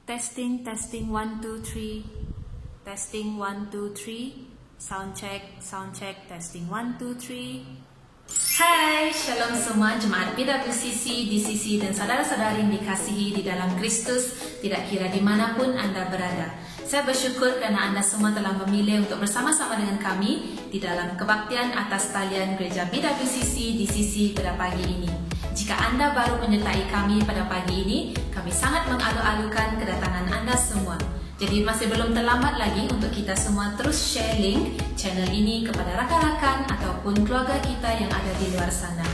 Testing, testing, 1, 2, 3. Testing, 1, 2, 3. Sound check, testing, 1, 2, 3. Hai, Shalom semua jemaat PWCC, DCC dan saudara-saudari yang dikasihi di dalam Kristus, tidak kira dimanapun Anda berada. Saya bersyukur karena Anda semua telah memilih untuk bersama-sama dengan kami di dalam kebaktian atas talian Gereja PWCC, DCC pada pagi ini. Jika Anda baru menyertai kami pada pagi ini, kami sangat mengalu-alukan kedatangan Anda semua. Jadi masih belum terlambat lagi untuk kita semua terus share link channel ini kepada rakan-rakan ataupun keluarga kita yang ada di luar sana.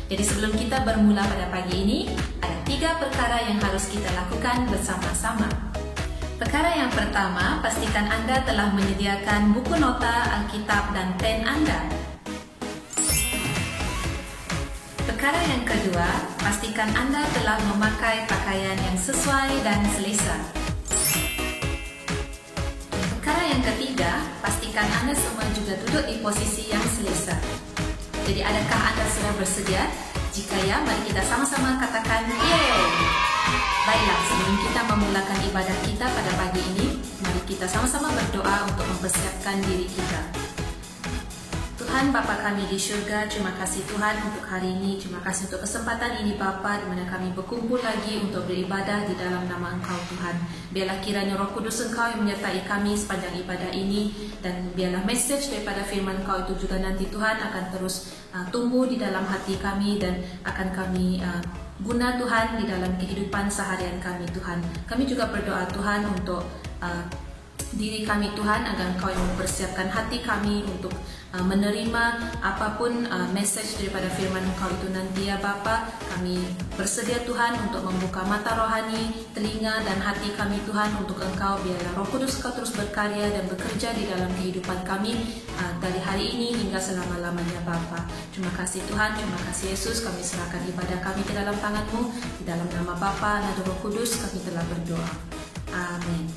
Jadi sebelum kita bermula pada pagi ini, ada 3 perkara yang harus kita lakukan bersama-sama. Perkara yang pertama, pastikan Anda telah menyediakan buku nota, Alkitab dan pen Anda. Perkara yang kedua, pastikan Anda telah memakai pakaian yang sesuai dan selesa. Perkara yang ketiga, pastikan Anda semua juga duduk di posisi yang selesa. Jadi adakah Anda sudah bersedia? Jika ya, mari kita sama-sama katakan yeay! Baiklah, sebelum kita memulakan ibadah kita pada pagi ini, mari kita sama-sama berdoa untuk mempersiapkan diri kita. Tuhan Bapa kami di syurga, terima kasih Tuhan untuk hari ini, terima kasih untuk kesempatan ini Bapa, di mana kami berkumpul lagi untuk beribadah di dalam nama Engkau Tuhan. Biarlah kiranya Roh Kudus Engkau yang menyertai kami sepanjang ibadah ini, dan biarlah message daripada firman Engkau itu juga nanti Tuhan akan terus tumbuh di dalam hati kami dan akan kami guna Tuhan di dalam kehidupan seharian kami Tuhan. Kami juga berdoa Tuhan untuk diri kami Tuhan, agar Engkau yang mempersiapkan hati kami untuk menerima apapun message daripada firman Engkau itu nanti ya Bapa. Kami bersedia Tuhan untuk membuka mata rohani, telinga dan hati kami Tuhan untuk Engkau. Biarlah Roh Kudus Engkau terus berkarya dan bekerja di dalam kehidupan kami dari hari ini hingga selama-lamanya Bapa. Terima kasih Tuhan, terima kasih Yesus. Kami serahkan ibadah kami ke dalam tangan-Mu. Di dalam nama Bapa dan Roh Kudus kami telah berdoa. Amin.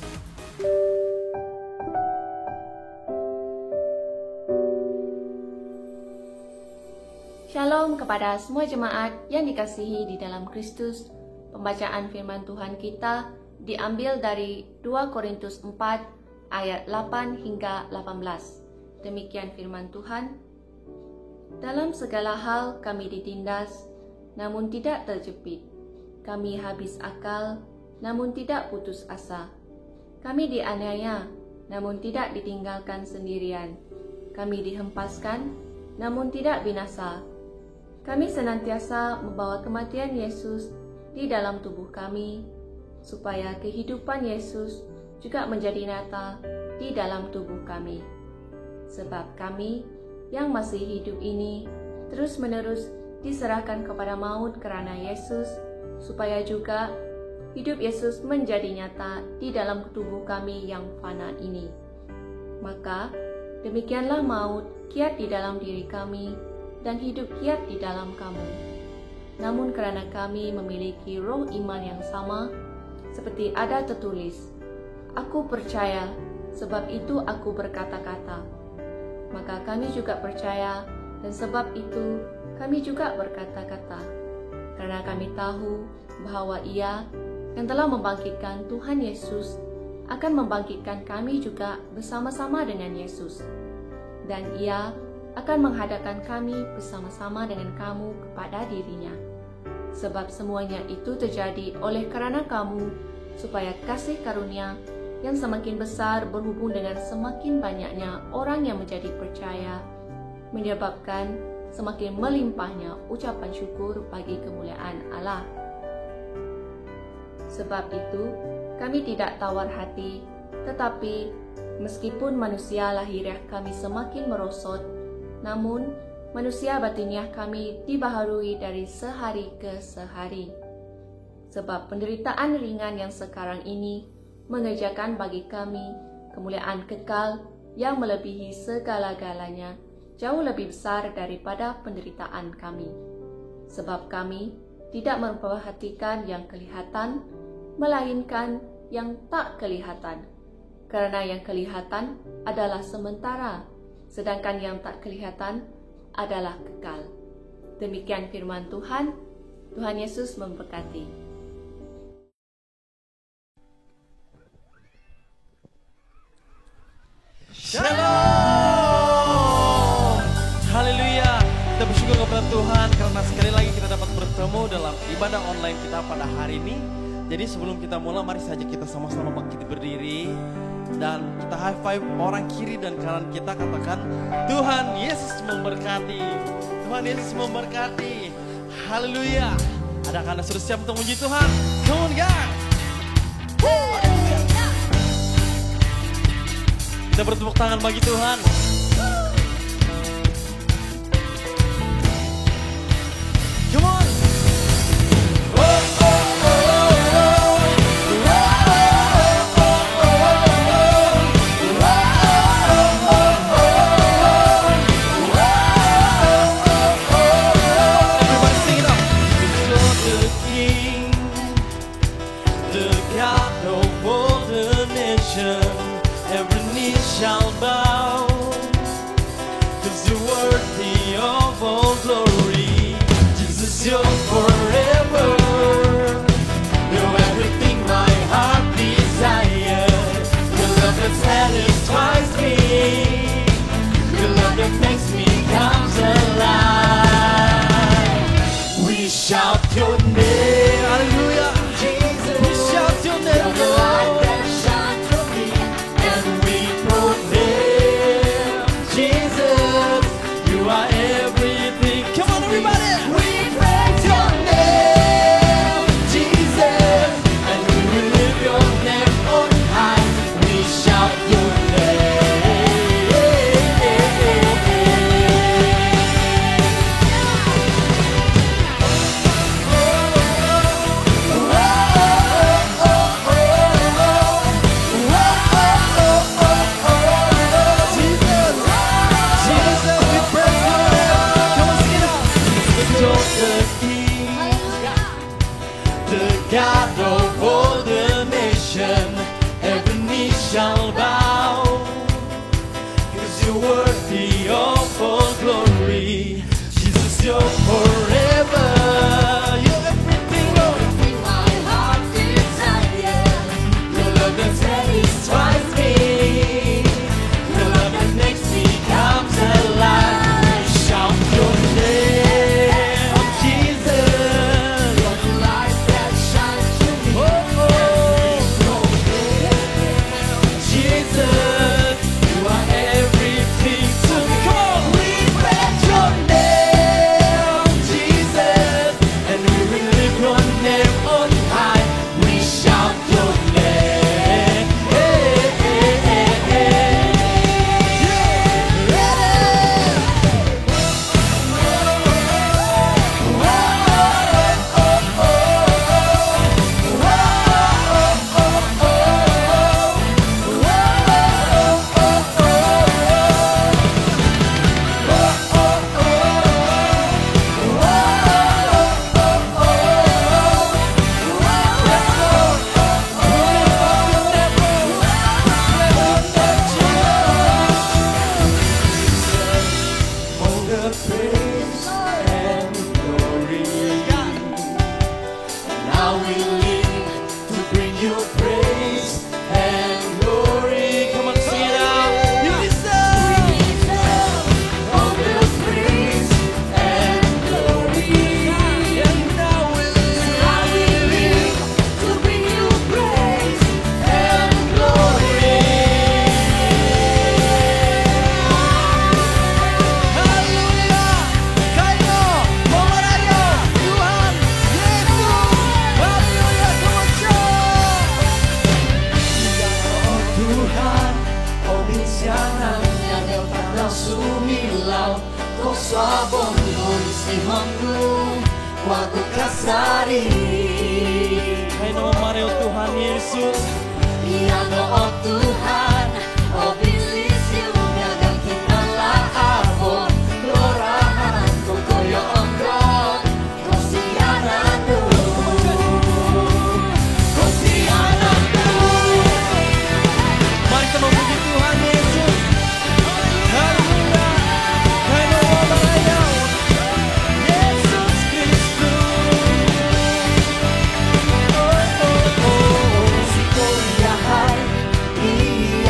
Shalom kepada semua jemaat yang dikasihi di dalam Kristus. Pembacaan firman Tuhan kita diambil dari 2 Korintus 4 ayat 8 hingga 18. Demikian firman Tuhan. Dalam segala hal kami ditindas, namun tidak terjepit. Kami habis akal, namun tidak putus asa. Kami dianiaya, namun tidak ditinggalkan sendirian. Kami dihempaskan, namun tidak binasa. Kami senantiasa membawa kematian Yesus di dalam tubuh kami, supaya kehidupan Yesus juga menjadi nyata di dalam tubuh kami. Sebab kami yang masih hidup ini terus-menerus diserahkan kepada maut karena Yesus, supaya juga hidup Yesus menjadi nyata di dalam tubuh kami yang fana ini. Maka demikianlah maut kiat di dalam diri kami, dan hidup kiat di dalam kamu. Namun karena kami memiliki roh iman yang sama, seperti ada tertulis, aku percaya, sebab itu aku berkata-kata. Maka kami juga percaya, dan sebab itu kami juga berkata-kata. Karena kami tahu bahwa Ia yang telah membangkitkan Tuhan Yesus akan membangkitkan kami juga bersama-sama dengan Yesus. Dan Ia akan menghadapkan kami bersama-sama dengan kamu kepada dirinya. Sebab semuanya itu terjadi oleh karena kamu, supaya kasih karunia yang semakin besar berhubung dengan semakin banyaknya orang yang menjadi percaya, menyebabkan semakin melimpahnya ucapan syukur bagi kemuliaan Allah. Sebab itu, kami tidak tawar hati, tetapi meskipun manusia lahiriah kami semakin merosot, namun manusia batiniah kami dibaharui dari sehari ke sehari. Sebab penderitaan ringan yang sekarang ini mengerjakan bagi kami kemuliaan kekal yang melebihi segala-galanya, jauh lebih besar daripada penderitaan kami. Sebab kami tidak memperhatikan yang kelihatan, melainkan yang tak kelihatan. Karena yang kelihatan adalah sementara, sedangkan yang tak kelihatan adalah kekal. Demikian firman Tuhan. Tuhan Yesus memberkati. online kita pada hari ini. Jadi sebelum kita mulai, mari saja kita sama-sama bangkit berdiri. Dan kita high five orang kiri dan kanan kita, katakan Tuhan Yesus memberkati. Tuhan Yesus memberkati. Haleluya. Adakah Anda sudah siap untuk memuji Tuhan? Come on guys. Kita bertepuk tangan bagi Tuhan. Come on. Every knee shall bow, 'cause you're worthy of all glory. Jesus, you're forever. You're everything my heart desires. Your love that satisfies me. Your love that makes me come alive. We shout your name, hallelujah. Jesus, we shout your name, Lord. God of all the nation, every knee shall bow, 'cause you're worthy of all glory. Jesus, you're forever. You're everything, everything my heart desires. Your love that satisfies me. Your love that makes me come alive. Shout your name, Jesus. You're the light that shines through me. Jesus, you are everything to me. Come on, we praise your name, Jesus, and we will lift your name on high. We shout your name. Hey, hey, hey, hey. All the praise and glory, now we live to bring you praise and glory. Come on, sing it out. You deserve all the praise and glory. And now we live to bring you praise and glory. Haleluya. Kayo memerayo Tuhan Yesus. Haleluya, come on, shout. Oh Tuhan, oh bincianan yang pada sumilau, kau sabon isihonmu, waktu kasari. Kayo memerayo Tuhan Yesus. Iya oh Tuhan, oh bincianan yang kita laabon, lorahan kau koyo onggol, kau sianadu, kau sianadu. Mari kita memuji Tuhan Yesus. Haleluya. Kayo memerayo Yesus Kristus. Oh, oh, oh. Si kau iya hai, iya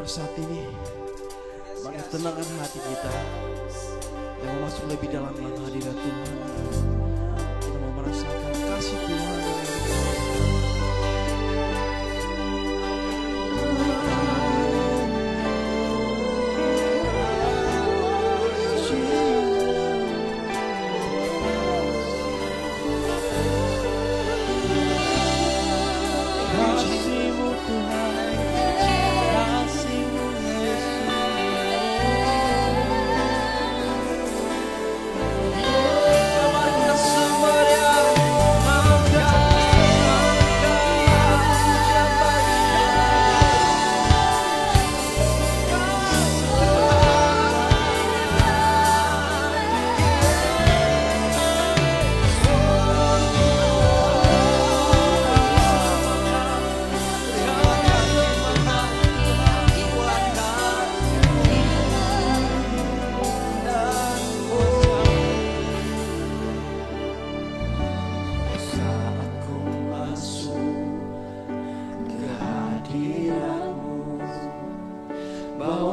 saat ini, mari tenangkan hati kita dan mau masuk lebih dalam dalam hadirat Tuhan. Kita mau merasakan kasih Tuhan. Kau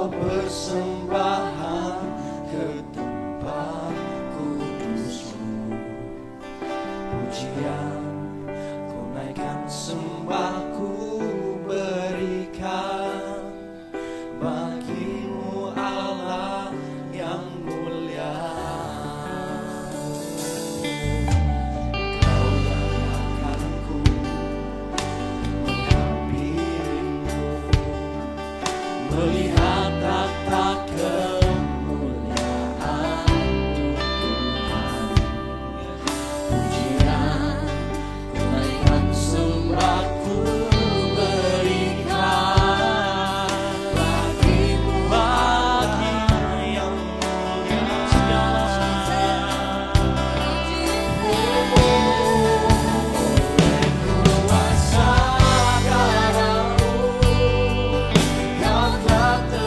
telah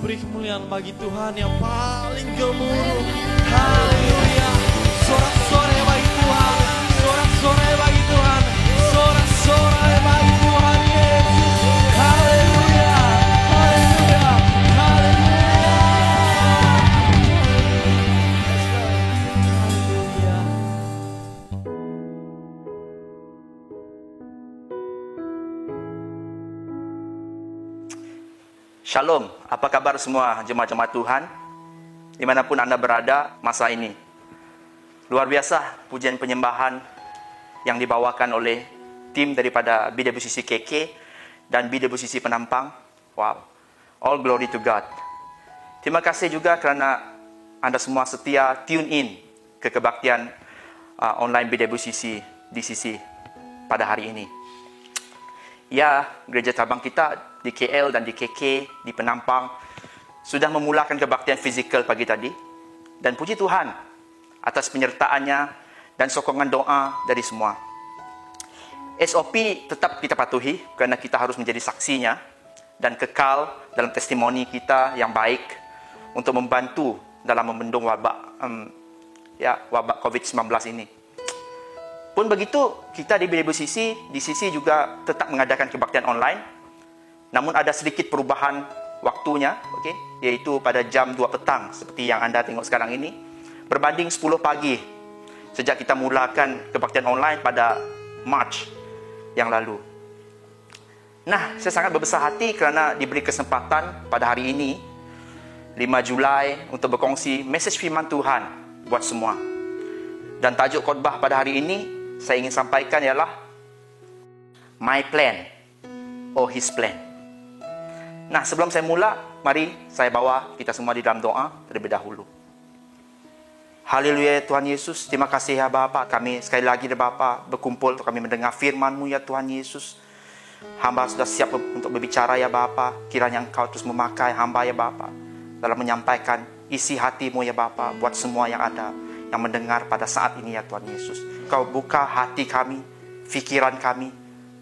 beri kemuliaan bagi Tuhan yang paling gemuruh. Haleluya. Sorak-sorai bagi Tuhan. Sorak-sorai bagi Tuhan. Sorak-sorai bagi Tuhan Yesus. Haleluya. Haleluya. Haleluya. Haleluya. Shalom, apa kabar semua jemaat-jemaat Tuhan dimanapun Anda berada masa ini. Luar biasa pujian penyembahan yang dibawakan oleh tim daripada BWCC KK dan BWCC Penampang. Wow, all glory to God. Terima kasih juga kerana Anda semua setia tune in ke kebaktian online BWCC DCC pada hari ini. Ya, gereja cabang kita di KL dan di KK, di Penampang sudah memulakan kebaktian fizikal pagi tadi. Dan puji Tuhan atas penyertaannya dan sokongan doa dari semua. SOP tetap kita patuhi kerana kita harus menjadi saksinya dan kekal dalam testimoni kita yang baik untuk membantu dalam membendung wabak COVID-19 ini. Pun begitu, kita di BWCC, di sisi juga tetap mengadakan kebaktian online. Namun ada sedikit perubahan waktunya, yaitu pada jam 2 petang seperti yang Anda tengok sekarang ini, berbanding 10 pagi sejak kita mulakan kebaktian online pada Mac yang lalu. Nah, saya sangat berbesar hati kerana diberi kesempatan pada hari ini 5 Julai untuk berkongsi mesej firman Tuhan buat semua. Dan tajuk khotbah pada hari ini saya ingin sampaikan ialah My Plan or His Plan. Nah, sebelum saya mula, mari saya bawa kita semua di dalam doa terlebih dahulu. Haleluya Tuhan Yesus, terima kasih ya Bapa. Kami sekali lagi ya Bapa berkumpul untuk kami mendengar firman-Mu ya Tuhan Yesus. Hamba sudah siap untuk berbicara ya Bapa. Kiranya Engkau terus memakai hamba ya Bapa dalam menyampaikan isi hati-Mu ya Bapa buat semua yang ada yang mendengar pada saat ini ya Tuhan Yesus. Kau buka hati kami, fikiran kami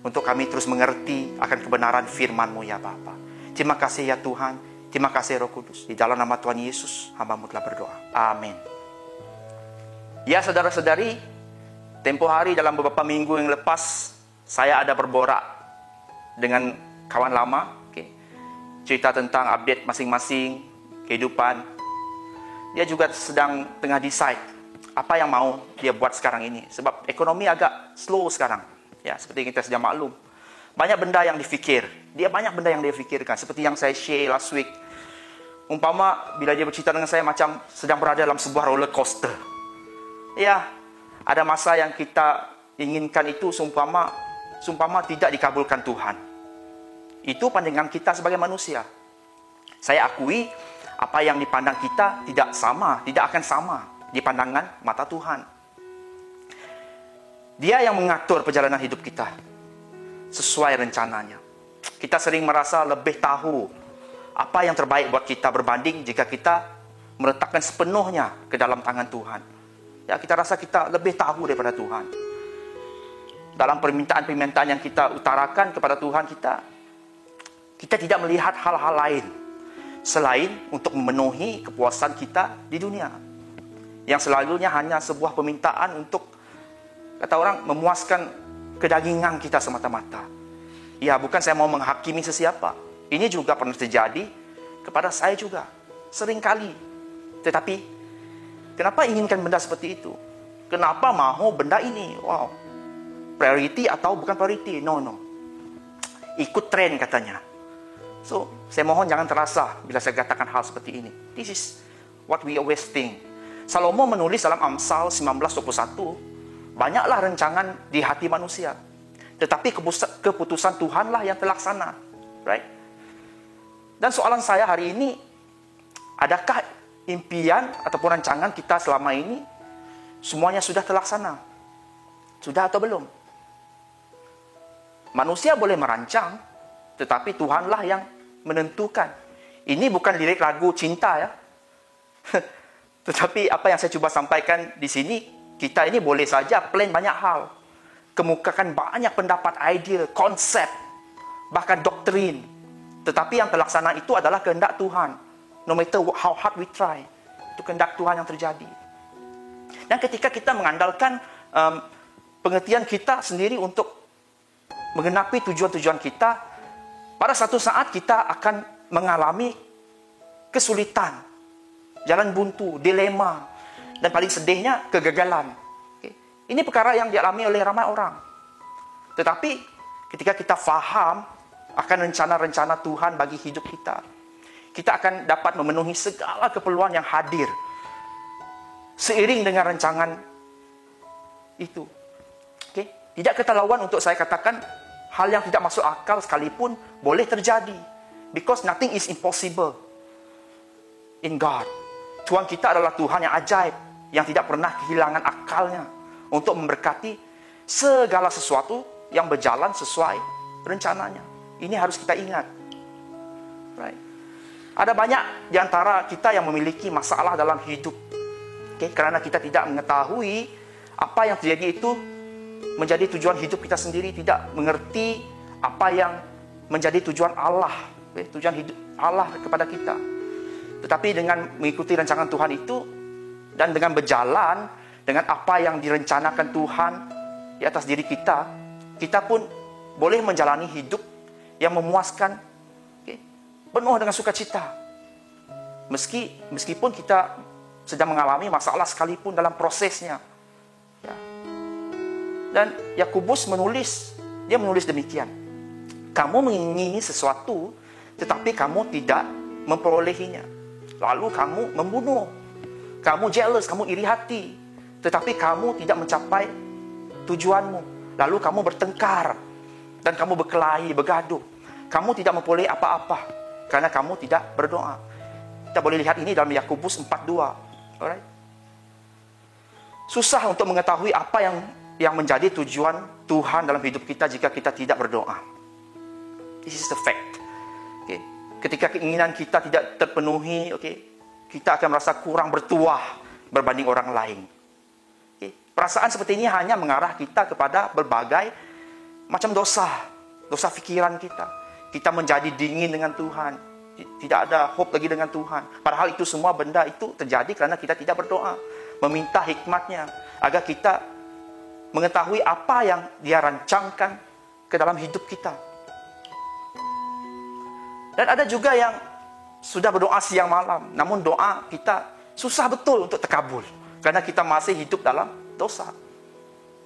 untuk kami terus mengerti akan kebenaran firman-Mu ya Bapa. Terima kasih ya Tuhan. Terima kasih Roh Kudus. Di dalam nama Tuhan Yesus, hamba-Mu telah berdoa. Amin. Ya saudara-saudari, tempoh hari dalam beberapa minggu yang lepas, saya ada berborak dengan kawan lama. Cerita tentang update masing-masing kehidupan. Dia juga sedang tengah decide apa yang mau dia buat sekarang ini. Sebab ekonomi agak slow sekarang. Ya, seperti kita sudah maklum. Banyak benda yang difikir. Dia banyak benda yang dia fikirkan. Seperti yang saya share last week. Umpama bila dia bercerita dengan saya macam sedang berada dalam sebuah roller coaster. Ya, ada masa yang kita inginkan itu seumpama tidak dikabulkan Tuhan. Itu pandangan kita sebagai manusia. Saya akui apa yang dipandang kita tidak akan sama di pandangan mata Tuhan. Dia yang mengatur perjalanan hidup kita sesuai rencananya. Kita sering merasa lebih tahu apa yang terbaik buat kita berbanding jika kita meletakkan sepenuhnya ke dalam tangan Tuhan. Ya, kita rasa kita lebih tahu daripada Tuhan. Dalam permintaan-permintaan yang kita utarakan kepada Tuhan, kita tidak melihat hal-hal lain selain untuk memenuhi kepuasan kita di dunia. Yang selalunya hanya sebuah permintaan untuk, kata orang, memuaskan kedagingan kita semata-mata. Ya, bukan saya mau menghakimi sesiapa. Ini juga pernah terjadi kepada saya juga. Seringkali. Tetapi, kenapa inginkan benda seperti itu? Kenapa mahu benda ini? Wow. Priority atau bukan priority? No. Ikut tren katanya. So, saya mohon jangan terasa bila saya katakan hal seperti ini. This is what we always think. Salomo menulis dalam Amsal 19:21, banyaklah rancangan di hati manusia, tetapi keputusan Tuhanlah yang terlaksana. Right? Dan soalan saya hari ini, adakah impian ataupun rancangan kita selama ini semuanya sudah terlaksana? Sudah atau belum? Manusia boleh merancang, tetapi Tuhanlah yang menentukan. Ini bukan lirik lagu cinta ya. Tetapi apa yang saya cuba sampaikan di sini, kita ini boleh saja plan banyak hal. Kemukakan banyak pendapat, idea, konsep, bahkan doktrin. Tetapi yang terlaksana itu adalah kehendak Tuhan. No matter how hard we try, itu kehendak Tuhan yang terjadi. Dan ketika kita mengandalkan pengertian kita sendiri untuk menggenapi tujuan-tujuan kita, pada satu saat kita akan mengalami kesulitan, jalan buntu, dilema, dan paling sedihnya kegagalan. Ini perkara yang dialami oleh ramai orang. Tetapi ketika kita faham akan rencana-rencana Tuhan bagi hidup kita, kita akan dapat memenuhi segala keperluan yang hadir seiring dengan rancangan itu. Tidak keterlaluan untuk saya katakan hal yang tidak masuk akal sekalipun boleh terjadi. Because nothing is impossible in God. Tuhan kita adalah Tuhan yang ajaib, yang tidak pernah kehilangan akalnya untuk memberkati segala sesuatu yang berjalan sesuai rencananya. Ini harus kita ingat. Right? Ada banyak di antara kita yang memiliki masalah dalam hidup. Karena kita tidak mengetahui apa yang terjadi itu menjadi tujuan hidup kita sendiri, tidak mengerti apa yang menjadi tujuan Allah, tujuan hidup Allah kepada kita. Tetapi dengan mengikuti rancangan Tuhan itu dan dengan berjalan dengan apa yang direncanakan Tuhan di atas diri kita, kita pun boleh menjalani hidup yang memuaskan, penuh dengan sukacita. Meskipun kita sedang mengalami masalah sekalipun dalam prosesnya. Ya. Dan Yakobus menulis demikian. Kamu mengingini sesuatu, tetapi kamu tidak memperolehinya. Lalu kamu membunuh. Kamu jealous, kamu iri hati, tetapi kamu tidak mencapai tujuanmu. Lalu kamu bertengkar, dan kamu berkelahi, bergaduh. Kamu tidak memperoleh apa-apa, karena kamu tidak berdoa. Kita boleh lihat ini dalam Yakobus 4:2. Alright? Susah untuk mengetahui apa yang menjadi tujuan Tuhan dalam hidup kita jika kita tidak berdoa. This is the fact. Ketika keinginan kita tidak terpenuhi, kita akan merasa kurang bertuah berbanding orang lain. Perasaan seperti ini hanya mengarah kita kepada berbagai macam dosa pikiran kita. Kita menjadi dingin dengan Tuhan. Tidak ada hope lagi dengan Tuhan. Padahal itu semua benda itu terjadi karena kita tidak berdoa. Meminta hikmatnya agar kita mengetahui apa yang Dia rancangkan ke dalam hidup kita. Dan ada juga yang sudah berdoa siang malam, namun doa kita susah betul untuk terkabul karena kita masih hidup dalam dosa.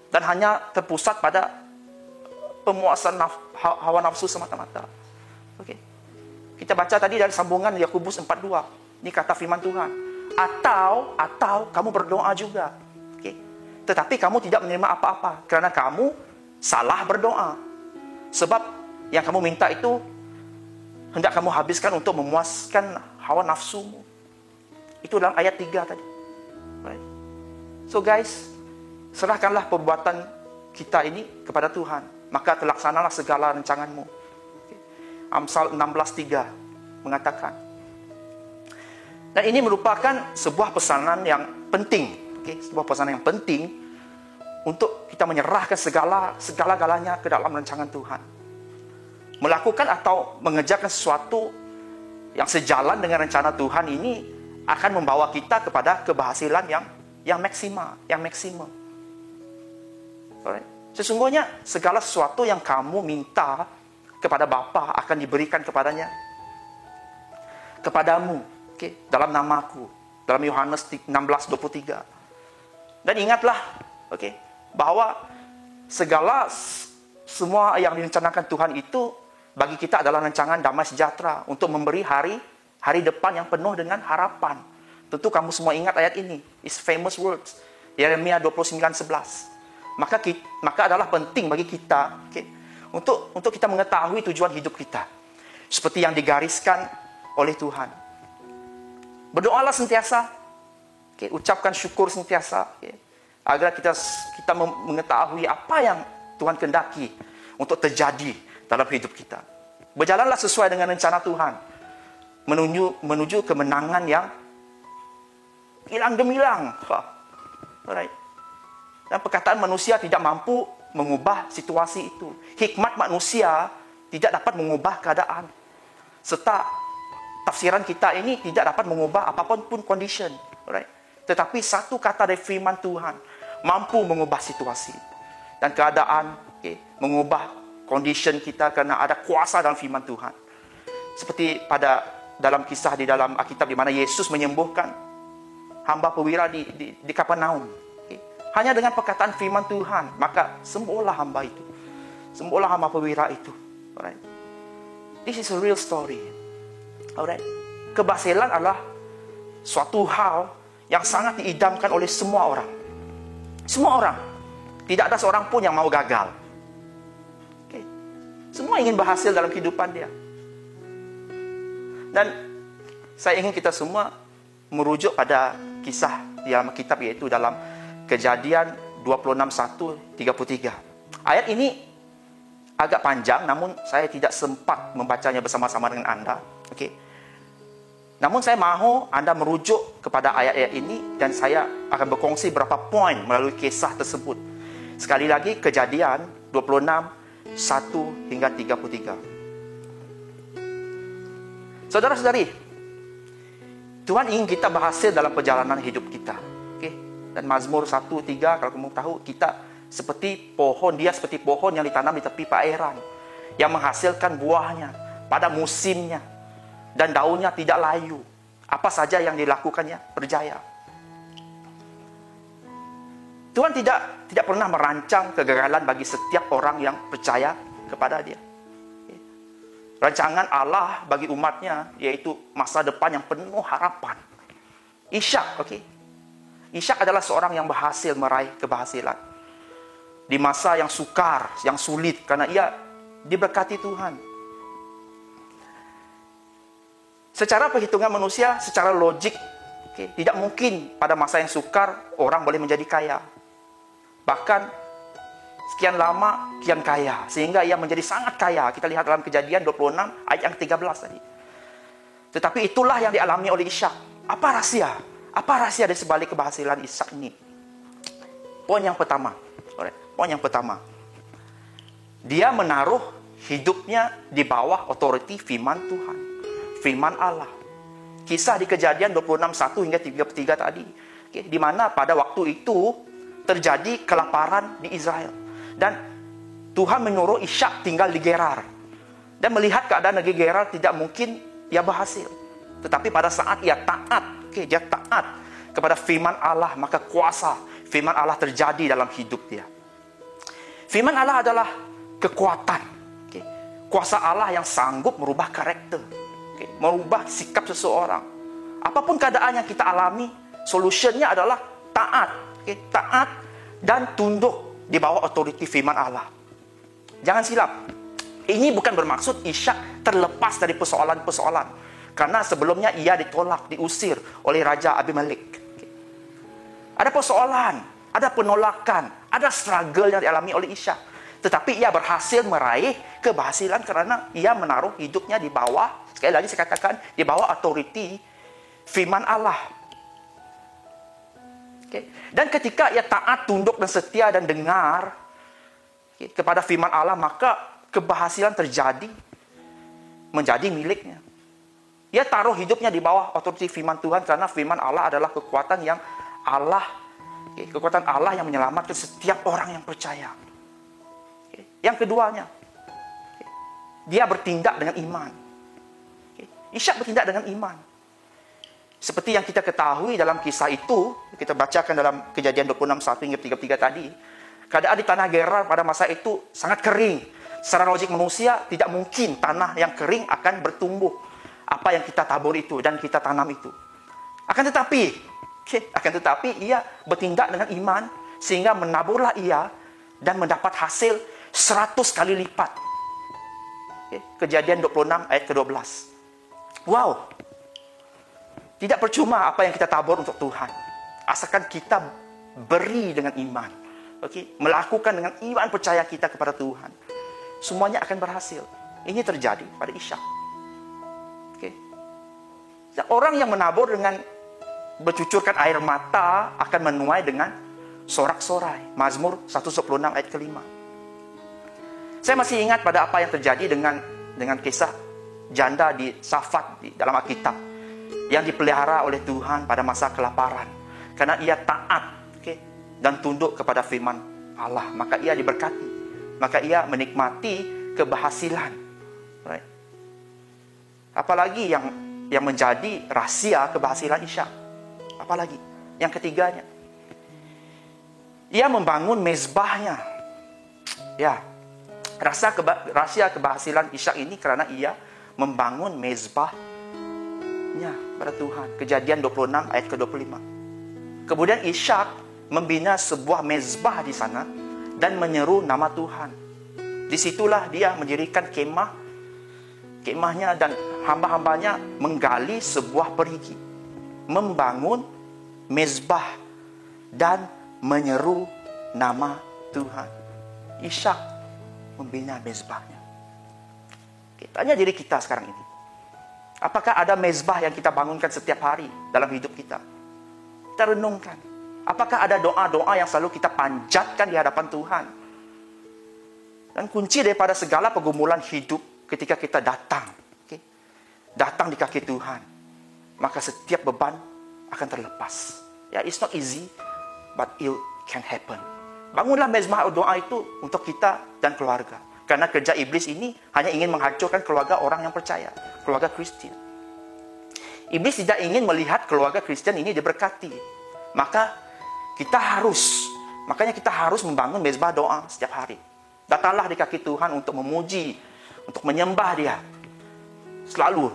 Dan hanya terpusat pada pemuasan hawa nafsu semata-mata. Kita baca tadi dari sambungan Yakobus 4:2. Ini kata firman Tuhan. Atau kamu berdoa juga. Tetapi kamu tidak menerima apa-apa karena kamu salah berdoa. Sebab yang kamu minta itu hendak kamu habiskan untuk memuaskan hawa nafsumu. Itu dalam ayat 3 tadi. Right? So guys, serahkanlah perbuatan kita ini kepada Tuhan, maka terlaksanalah segala rancanganmu. Amsal 16:3 mengatakan. Dan ini merupakan sebuah pesanan yang penting. Sebuah pesanan yang penting untuk kita menyerahkan segala-galanya ke dalam rancangan Tuhan. Melakukan atau mengerjakan sesuatu yang sejalan dengan rencana Tuhan ini akan membawa kita kepada keberhasilan yang maksimum. Sesungguhnya segala sesuatu yang kamu minta kepada Bapa akan diberikan kepadamu, dalam namaku, dalam Yohanes 16:23. Dan ingatlah, bahwa semua yang direncanakan Tuhan itu bagi kita adalah rancangan damai sejahtera untuk memberi hari depan yang penuh dengan harapan. Tentu kamu semua ingat ayat ini, it's famous words, Yeremia 29:11. Maka adalah penting bagi kita, untuk kita mengetahui tujuan hidup kita seperti yang digariskan oleh Tuhan. Berdoalah sentiasa, ucapkan syukur sentiasa, agar kita mengetahui apa yang Tuhan kehendaki untuk terjadi dalam hidup kita. Berjalanlah sesuai dengan rencana Tuhan, menuju kemenangan yang hilang gemilang. Alright. Dan perkataan manusia tidak mampu mengubah situasi itu. Hikmat manusia tidak dapat mengubah keadaan. Serta tafsiran kita ini tidak dapat mengubah apapun pun condition. Alright? Tetapi satu kata dari firman Tuhan mampu mengubah situasi dan keadaan, mengubah condition kita karena ada kuasa dalam firman Tuhan. Seperti dalam kisah di dalam Alkitab di mana Yesus menyembuhkan hamba perwira di Kapernaum. Hanya dengan perkataan firman Tuhan, maka sembuhlah hamba itu. Sembuhlah hamba perwira itu. Alright. This is a real story. Alright. Keberhasilan adalah suatu hal yang sangat diidamkan oleh semua orang. Semua orang. Tidak ada seorang pun yang mau gagal. Okay. Semua ingin berhasil dalam kehidupan dia. Dan saya ingin kita semua merujuk pada kisah di dalam kitab, yaitu dalam Kejadian 26:1-33. Ayat ini agak panjang, namun saya tidak sempat membacanya bersama-sama dengan Anda. Okay. Namun saya mahu Anda merujuk kepada ayat-ayat ini dan saya akan berkongsi beberapa poin melalui kisah tersebut. Sekali lagi, Kejadian 26:1-33. Saudara-saudari, Tuhan ingin kita berhasil dalam perjalanan hidup kita. Okay? Dan Mazmur 1:3, kalau kamu tahu, kita seperti pohon, dia seperti pohon yang ditanam di tepi perairan, yang menghasilkan buahnya pada musimnya, dan daunnya tidak layu. Apa saja yang dilakukannya berjaya. Tuhan tidak pernah merancang kegagalan bagi setiap orang yang percaya kepada dia. Rancangan Allah bagi umatnya yaitu masa depan yang penuh harapan. Ishak, Ishak adalah seorang yang berhasil meraih keberhasilan di masa yang sukar, yang sulit, karena ia diberkati Tuhan. Secara perhitungan manusia, secara logik, tidak mungkin pada masa yang sukar orang boleh menjadi kaya. Bahkan sekian lama, kian kaya. Sehingga ia menjadi sangat kaya. Kita lihat dalam Kejadian 26 ayat yang 13 tadi. Tetapi itulah yang dialami oleh Ishak. Apa rahasia? Apa rahasia di sebalik keberhasilan Ishak ini? Poin yang pertama. Dia menaruh hidupnya di bawah otoriti firman Tuhan. Firman Allah. Kisah di Kejadian 26:1-33 tadi. Di mana pada waktu itu terjadi kelaparan di Israel. Dan Tuhan menyuruh Ishak tinggal di Gerar. Dan melihat keadaan negeri Gerar tidak mungkin ia berhasil. Tetapi pada saat ia taat, dia taat kepada firman Allah, maka kuasa firman Allah terjadi dalam hidup dia. Firman Allah adalah kekuatan. Kuasa Allah yang sanggup merubah karakter. Merubah sikap seseorang. Apapun keadaan yang kita alami, solusinya adalah taat. Taat dan tunduk di bawah otoriti firman Allah. Jangan silap. Ini bukan bermaksud Ishak terlepas dari persoalan-persoalan. Karena sebelumnya ia ditolak, diusir oleh Raja Abimelek. Ada persoalan, ada penolakan, ada struggle yang dialami oleh Ishak. Tetapi ia berhasil meraih keberhasilan karena ia menaruh hidupnya di bawah, sekali lagi saya katakan, di bawah otoriti firman Allah. Dan ketika ia taat, tunduk dan setia dan dengar kepada firman Allah, maka keberhasilan terjadi menjadi miliknya. Ia taruh hidupnya di bawah otoriti firman Tuhan karena firman Allah adalah kekuatan yang menyelamatkan setiap orang yang percaya. Yang keduanya, dia bertindak dengan iman. Ishak bertindak dengan iman. Seperti yang kita ketahui dalam kisah itu, kita bacakan dalam Kejadian 26:1-33 tadi, keadaan di tanah Gerar pada masa itu sangat kering. Secara logik manusia, tidak mungkin tanah yang kering akan bertumbuh apa yang kita tabur itu dan kita tanam itu. Akan tetapi ia bertindak dengan iman, sehingga menaburlah ia dan mendapat hasil 100 kali lipat. Kejadian 26 ayat ke-12. Wow! Tidak percuma apa yang kita tabur untuk Tuhan. Asalkan kita beri dengan iman. Melakukan dengan iman percaya kita kepada Tuhan. Semuanya akan berhasil. Ini terjadi pada Ishak. Orang yang menabur dengan bercucurkan air mata akan menuai dengan sorak-sorai. Mazmur 116 ayat ke-5. Saya masih ingat pada apa yang terjadi dengan kisah janda di Safat dalam Alkitab yang dipelihara oleh Tuhan pada masa kelaparan. Karena ia taat, dan tunduk kepada firman Allah, maka ia diberkati. Maka ia menikmati keberhasilan. Right? Apalagi yang menjadi rahasia keberhasilan Ishak? Apalagi? Yang ketiganya, ia membangun mezbahnya. Ya, rahasia keberhasilan Ishak ini karena ia membangun mezbahnya pada Tuhan. Kejadian 26 ayat ke-25. Kemudian Ishak membina sebuah mezbah di sana dan menyeru nama Tuhan. Disitulah dia mendirikan kemahnya dan hamba-hambanya menggali sebuah perigi, membangun mezbah dan menyeru nama Tuhan. Ishak membina mezbahnya. Tanya diri kita sekarang ini, apakah ada mezbah yang kita bangunkan setiap hari dalam hidup kita? Kita renungkan. Apakah ada doa-doa yang selalu kita panjatkan di hadapan Tuhan? Dan kunci daripada segala pergumulan hidup ketika kita datang di kaki Tuhan, maka setiap beban akan terlepas. Ya, it's not easy, but it can happen. Bangunlah mezbah doa itu untuk kita dan keluarga. Karena kerja iblis ini hanya ingin menghancurkan keluarga orang yang percaya, keluarga Kristen. Iblis tidak ingin melihat keluarga Kristen ini diberkati. Makanya kita harus membangun mezbah doa setiap hari. Datanglah di kaki Tuhan untuk memuji, untuk menyembah Dia. Selalu,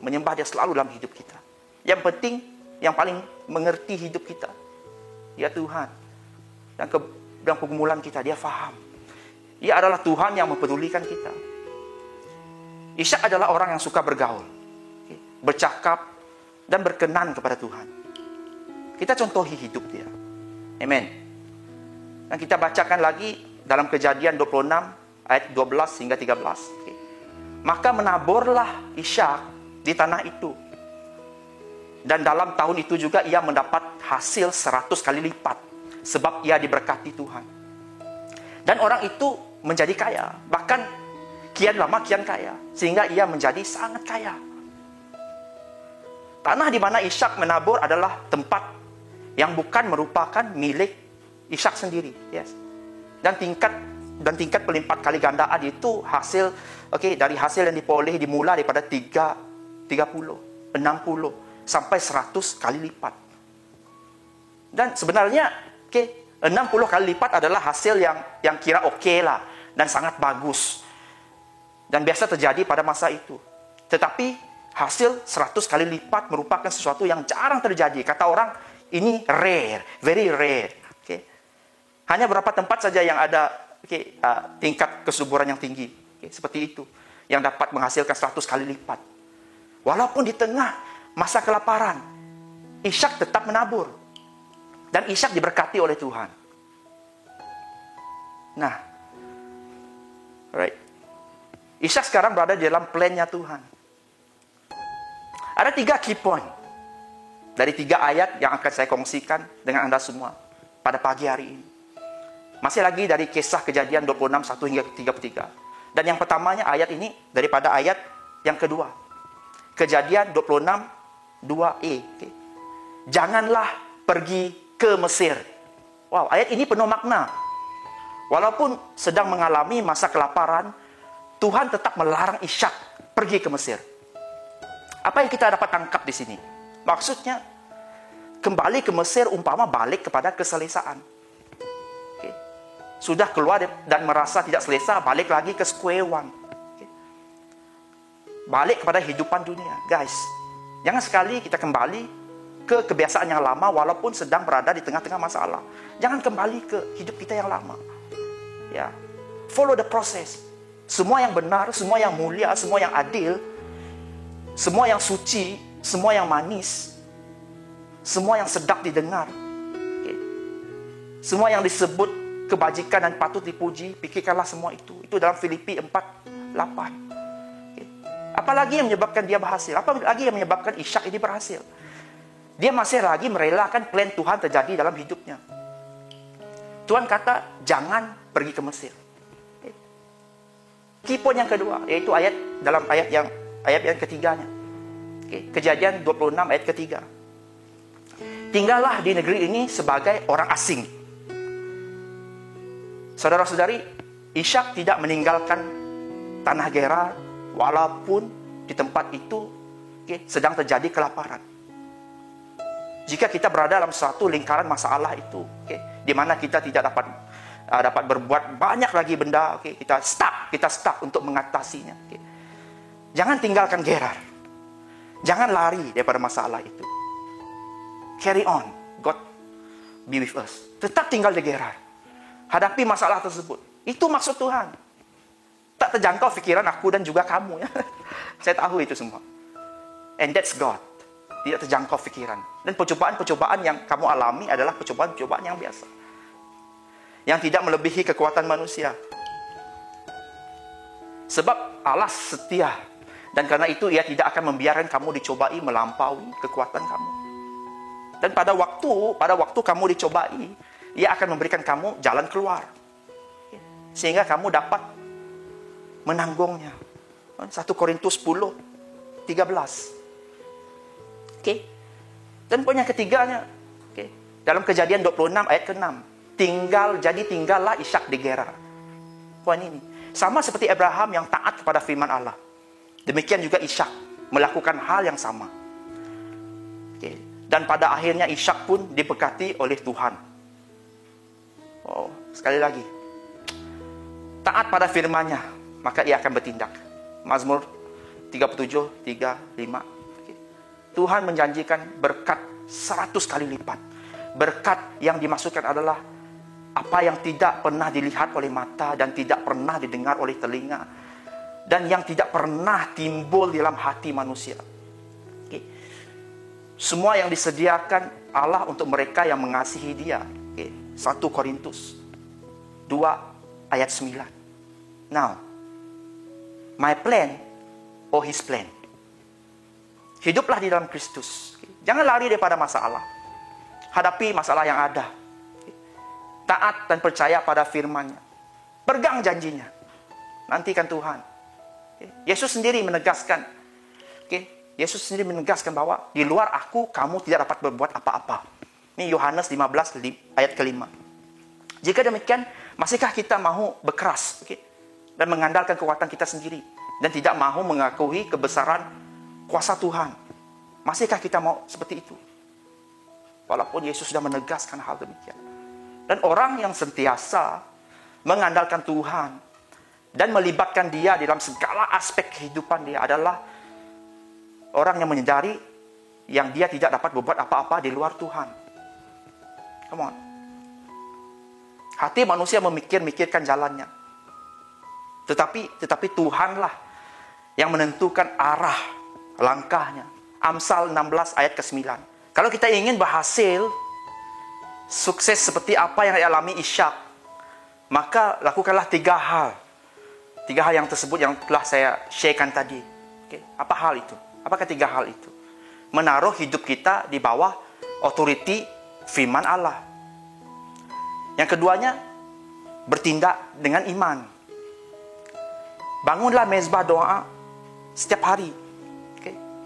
menyembah Dia selalu dalam hidup kita. Yang penting, yang paling mengerti hidup kita, Dia Tuhan. Dan pergumulan kita, Dia faham. Dia adalah Tuhan yang mempedulikan kita. Ishak adalah orang yang suka bergaul, bercakap, dan berkenan kepada Tuhan. Kita contohi hidup dia. Amen. Dan kita bacakan lagi dalam Kejadian 26 ayat 12 hingga 13. Maka menaburlah Ishak di tanah itu. Dan dalam tahun itu juga ia mendapat hasil 100 kali lipat. Sebab ia diberkati Tuhan. Dan orang itu menjadi kaya. Bahkan kian lama kian kaya. Sehingga ia menjadi sangat kaya. Tanah di mana Ishak menabur adalah tempat yang bukan merupakan milik Ishak sendiri. Yes. Dan tingkat pelipat kali gandaan itu hasil dari hasil yang diperoleh dimulai daripada 30, 60 sampai 100 kali lipat. Dan sebenarnya 60 kali lipat adalah hasil yang kira lah dan sangat bagus. Dan biasa terjadi pada masa itu. Tetapi hasil 100 kali lipat merupakan sesuatu yang jarang terjadi. Kata orang, ini rare, very rare. Hanya beberapa tempat saja yang ada tingkat kesuburan yang tinggi. Seperti itu. Yang dapat menghasilkan 100 kali lipat. Walaupun di tengah masa kelaparan, Ishak tetap menabur. Dan Ishak diberkati oleh Tuhan. Nah, right. Ishak sekarang berada di dalam plan-nya Tuhan. Ada 3 key point dari 3 ayat yang akan saya kongsikan dengan Anda semua pada pagi hari ini. Masih lagi dari kisah Kejadian 26, 1 hingga 33. Dan yang pertamanya ayat ini daripada ayat yang kedua. Kejadian 26, 2e. Janganlah pergi ke Mesir. Wow, ayat ini penuh makna. Walaupun sedang mengalami masa kelaparan, Tuhan tetap melarang Ishak pergi ke Mesir. Apa yang kita dapat tangkap di sini? Maksudnya, kembali ke Mesir umpama balik kepada keselesaan. Sudah keluar dan merasa tidak selesa, balik lagi ke square one. Balik kepada hidupan dunia. Guys, jangan sekali kita kembali ke kebiasaan yang lama walaupun sedang berada di tengah-tengah masalah. Jangan kembali ke hidup kita yang lama. Ya, follow the process. Semua yang benar, semua yang mulia, semua yang adil, semua yang suci, semua yang manis, semua yang sedap didengar, semua yang disebut kebajikan dan patut dipuji, pikirkanlah semua itu. Itu dalam Filipi 4:8. Apalagi yang menyebabkan dia berhasil? Apalagi yang menyebabkan Ishak ini berhasil? Dia masih lagi merelakan plan Tuhan terjadi dalam hidupnya. Tuhan kata, jangan pergi ke Mesir. Key point yang kedua, yaitu dalam ayat yang ayat yang ketiganya. Okay. Kejadian 26 ayat ketiga. Tinggallah di negeri ini sebagai orang asing. Saudara-saudari, Ishak tidak meninggalkan tanah Gerar walaupun di tempat itu sedang terjadi kelaparan. Jika kita berada dalam suatu lingkaran masalah itu, di mana kita tidak dapat berbuat banyak lagi benda, kita stuck untuk mengatasinya. Jangan tinggalkan Gerar. Jangan lari daripada masalah itu. Carry on. God be with us. Tetap tinggal di Gerar. Hadapi masalah tersebut. Itu maksud Tuhan. Tak terjangkau pikiran aku dan juga kamu. Ya. Saya tahu itu semua. And that's God. Tidak terjangkau pikiran. Dan percobaan-percobaan yang kamu alami adalah percobaan-percobaan yang biasa. Yang tidak melebihi kekuatan manusia. Sebab Allah setia. Dan karena itu Ia tidak akan membiarkan kamu dicobai melampaui kekuatan kamu. Dan pada waktu kamu dicobai, Ia akan memberikan kamu jalan keluar. Sehingga kamu dapat menanggungnya. 1 Korintus 10, 13. Dan poin yang ketiganya, dalam Kejadian 26 ayat ke-6. Tinggallah Ishak di Gerar. Poin ini. Sama seperti Abraham yang taat kepada firman Allah. Demikian juga Ishak melakukan hal yang sama. Dan pada akhirnya Ishak pun diberkati oleh Tuhan. Oh, sekali lagi. Taat pada firman-Nya, maka ia akan bertindak. Mazmur 37, 3, 5. Tuhan menjanjikan berkat 100 kali lipat. Berkat yang dimaksudkan adalah apa yang tidak pernah dilihat oleh mata dan tidak pernah didengar oleh telinga. Dan yang tidak pernah timbul dalam hati manusia. Semua yang disediakan Allah untuk mereka yang mengasihi Dia. 1 Korintus 2 ayat 9. Now, my plan or His plan. Hiduplah di dalam Kristus. Jangan lari daripada masalah. Hadapi masalah yang ada. Taat dan percaya pada firman-Nya. Pegang janjinya. Nantikan Tuhan. Yesus sendiri menegaskan. Yesus sendiri menegaskan bahwa di luar aku, kamu tidak dapat berbuat apa-apa. Ini Yohanes 15 ayat ke-5. Jika demikian, masihkah kita mahu berkeras dan mengandalkan kekuatan kita sendiri dan tidak mahu mengakui kebesaran kuasa Tuhan? Masihkah kita mau seperti itu? Walaupun Yesus sudah menegaskan hal demikian. Dan orang yang sentiasa mengandalkan Tuhan dan melibatkan Dia dalam segala aspek kehidupan dia adalah orang yang menyadari yang dia tidak dapat berbuat apa-apa di luar Tuhan. Come on. Hati manusia memikirkan jalannya. Tetapi Tuhanlah yang menentukan arah langkahnya. Amsal 16 ayat ke-9. Kalau kita ingin berhasil, sukses seperti apa yang dialami Ishak, maka lakukanlah 3 hal. 3 hal yang tersebut yang telah saya sharekan tadi. Apa hal itu? Apakah 3 hal itu? Menaruh hidup kita di bawah otoriti firman Allah. Yang keduanya, bertindak dengan iman. Bangunlah mezbah doa setiap hari.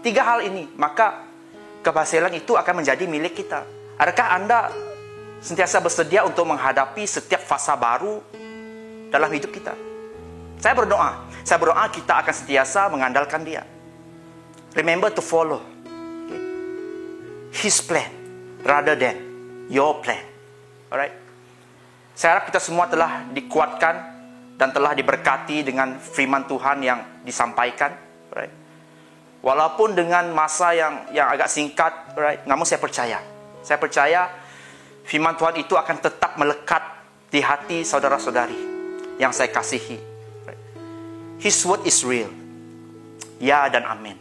3 hal ini, maka keberhasilan itu akan menjadi milik kita. Adakah Anda sentiasa bersedia untuk menghadapi setiap fasa baru dalam hidup kita? Saya berdoa kita akan sentiasa mengandalkan Dia. Remember to follow His plan rather than your plan. Alright. Saya harap kita semua telah dikuatkan dan telah diberkati dengan firman Tuhan yang disampaikan. Alright. Walaupun dengan masa yang agak singkat, alright, namun saya percaya firman Tuhan itu akan tetap melekat di hati saudara-saudari yang saya kasihi. Alright. His word is real. Ya dan amin.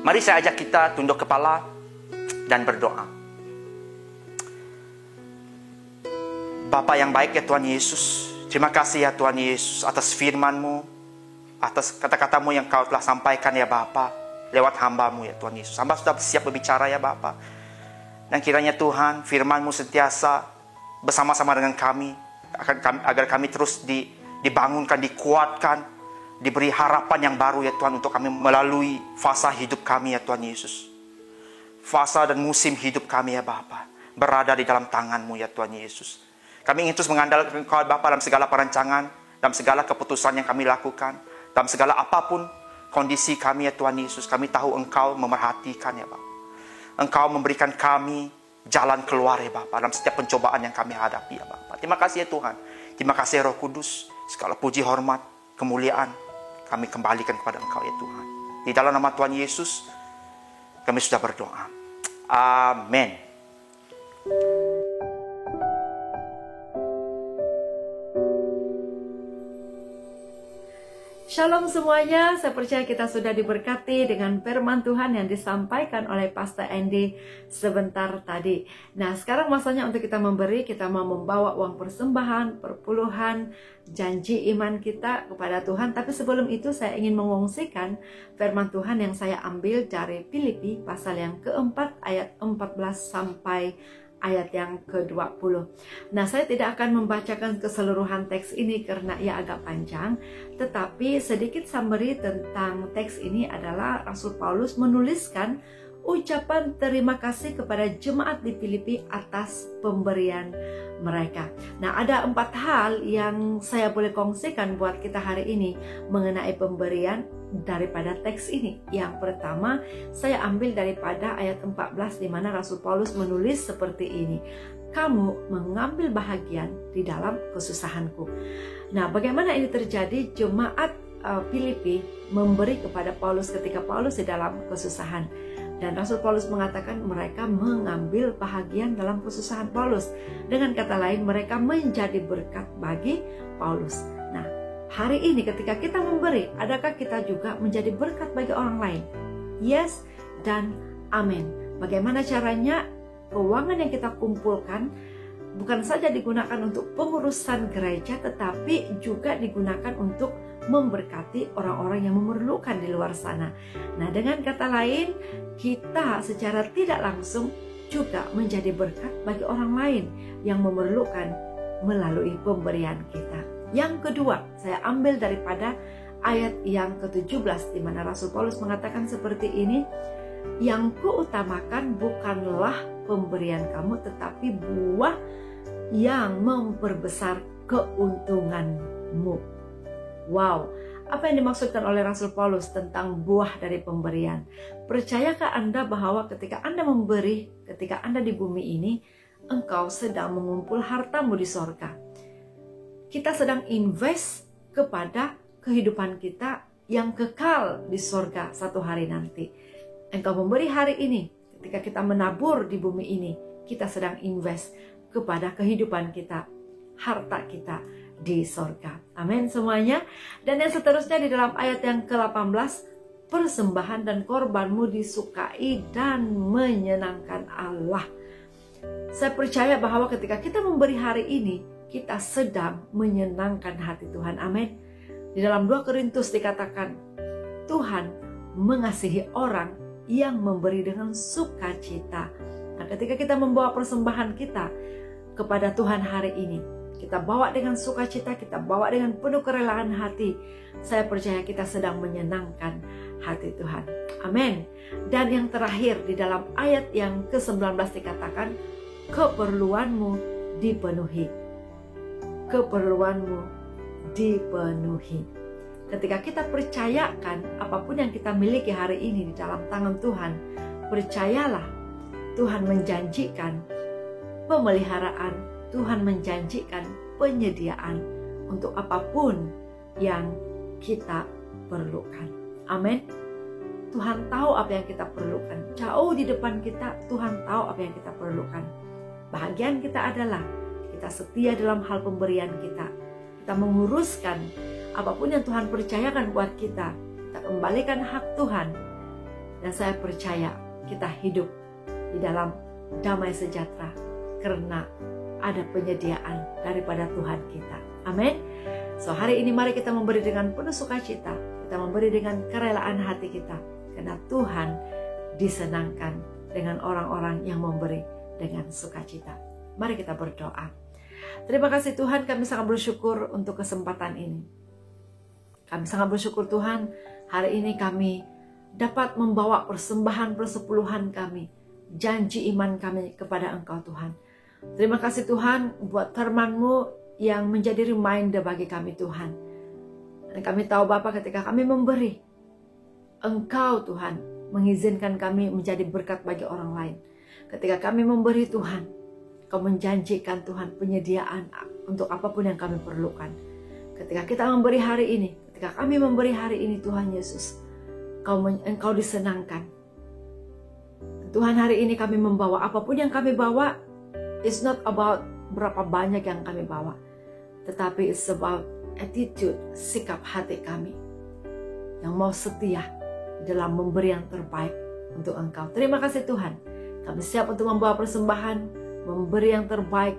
Mari saya ajak kita tunduk kepala dan berdoa. Bapa yang baik ya Tuhan Yesus, terima kasih ya Tuhan Yesus atas firman-Mu, atas kata-kata-Mu yang Kau telah sampaikan ya Bapa lewat hamba-Mu ya Tuhan Yesus. Hamba sudah siap berbicara ya Bapa. Dan kiranya Tuhan firman-Mu sentiasa bersama-sama dengan kami, agar kami terus dibangunkan, dikuatkan diberi harapan yang baru ya Tuhan untuk kami melalui fasa hidup kami ya Tuhan Yesus. Fasa dan musim hidup kami ya Bapa berada di dalam tangan-Mu ya Tuhan Yesus. Kami ingin terus mengandalkan Engkau Bapa dalam segala perancangan, dalam segala keputusan yang kami lakukan, dalam segala apapun kondisi kami ya Tuhan Yesus. Kami tahu Engkau memerhatikan ya Bapa. Engkau memberikan kami jalan keluar ya Bapa dalam setiap pencobaan yang kami hadapi ya Bapa. Terima kasih ya Tuhan. Terima kasih Roh Kudus. Segala puji, hormat, kemuliaan kami kembalikan kepada Engkau ya Tuhan. Di dalam nama Tuhan Yesus kami sudah berdoa. Amin. Shalom semuanya, saya percaya kita sudah diberkati dengan firman Tuhan yang disampaikan oleh Pastor Andy sebentar tadi. Nah, sekarang masanya untuk kita memberi, kita mau membawa uang persembahan, perpuluhan, janji iman kita kepada Tuhan. Tapi sebelum itu saya ingin mengungsikan firman Tuhan yang saya ambil dari Filipi pasal yang keempat ayat 14 sampai ayat yang ke-20. Nah, saya tidak akan membacakan keseluruhan teks ini karena ia agak panjang, tetapi sedikit summary tentang teks ini adalah Rasul Paulus menuliskan ucapan terima kasih kepada jemaat di Filipi atas pemberian mereka. Nah, ada 4 hal yang saya boleh kongsikan buat kita hari ini mengenai pemberian daripada teks ini. Yang pertama, saya ambil daripada ayat 14 di mana Rasul Paulus menulis seperti ini. Kamu mengambil bahagian di dalam kesusahanku. Nah, bagaimana ini terjadi? Jemaat Filipi memberi kepada Paulus ketika Paulus di dalam kesusahan. Dan Rasul Paulus mengatakan mereka mengambil bahagian dalam kesusahan Paulus. Dengan kata lain, mereka menjadi berkat bagi Paulus. Nah, hari ini ketika kita memberi, adakah kita juga menjadi berkat bagi orang lain? Yes dan amin. Bagaimana caranya? Keuangan yang kita kumpulkan bukan saja digunakan untuk pengurusan gereja, tetapi juga digunakan untuk memberkati orang-orang yang memerlukan di luar sana. Nah, dengan kata lain, kita secara tidak langsung juga menjadi berkat bagi orang lain yang memerlukan melalui pemberian kita. Yang kedua, saya ambil daripada ayat yang ke-17 di mana Rasul Paulus mengatakan seperti ini, yang kuutamakan bukanlah pemberian kamu, tetapi buah yang memperbesar keuntunganmu. Wow, apa yang dimaksudkan oleh Rasul Paulus tentang buah dari pemberian? Percayakah Anda bahwa ketika Anda memberi, ketika Anda di bumi ini, engkau sedang mengumpul hartamu di sorga. Kita sedang invest kepada kehidupan kita yang kekal di sorga satu hari nanti. Engkau memberi hari ini, ketika kita menabur di bumi ini, kita sedang invest kepada kehidupan kita, harta kita di sorga. Amin semuanya. Dan yang seterusnya di dalam ayat yang ke-18, persembahan dan korbanmu disukai dan menyenangkan Allah. Saya percaya bahwa ketika kita memberi hari ini, kita sedang menyenangkan hati Tuhan. Amin. Di dalam 2 Korintus dikatakan, Tuhan mengasihi orang yang memberi dengan sukacita. Nah, ketika kita membawa persembahan kita kepada Tuhan hari ini, kita bawa dengan sukacita, kita bawa dengan penuh kerelaan hati. Saya percaya kita sedang menyenangkan hati Tuhan. Amin. Dan yang terakhir di dalam ayat yang ke-19 dikatakan, keperluanmu dipenuhi. Keperluanmu dipenuhi. Ketika kita percayakan apapun yang kita miliki hari ini di dalam tangan Tuhan, percayalah Tuhan menjanjikan pemeliharaan, Tuhan menjanjikan penyediaan untuk apapun yang kita perlukan. Amin. Tuhan tahu apa yang kita perlukan. Jauh di depan kita, Tuhan tahu apa yang kita perlukan. Bahagian kita adalah kita setia dalam hal pemberian kita. Kita menguruskan apapun yang Tuhan percayakan buat kita. Kita kembalikan hak Tuhan. Dan saya percaya kita hidup di dalam damai sejahtera karena ada penyediaan daripada Tuhan kita. Amin. So, hari ini mari kita memberi dengan penuh sukacita. Kita memberi dengan kerelaan hati kita. Karena Tuhan disenangkan dengan orang-orang yang memberi dengan sukacita. Mari kita berdoa. Terima kasih Tuhan, kami sangat bersyukur untuk kesempatan ini. Kami sangat bersyukur Tuhan, hari ini kami dapat membawa persembahan persepuluhan kami, janji iman kami kepada Engkau Tuhan. Terima kasih Tuhan buat firman-Mu yang menjadi reminder bagi kami Tuhan. Dan kami tahu Bapa, ketika kami memberi, Engkau Tuhan mengizinkan kami menjadi berkat bagi orang lain. Ketika kami memberi Tuhan, Kau menjanjikan Tuhan penyediaan untuk apapun yang kami perlukan. Ketika kita memberi hari ini, ketika kami memberi hari ini Tuhan Yesus, Engkau disenangkan. Tuhan, hari ini kami membawa apapun yang kami bawa, it's not about berapa banyak yang kami bawa, tetapi it's about attitude, sikap hati kami yang mau setia dalam memberi yang terbaik untuk Engkau. Terima kasih Tuhan, kami siap untuk membawa persembahan, memberi yang terbaik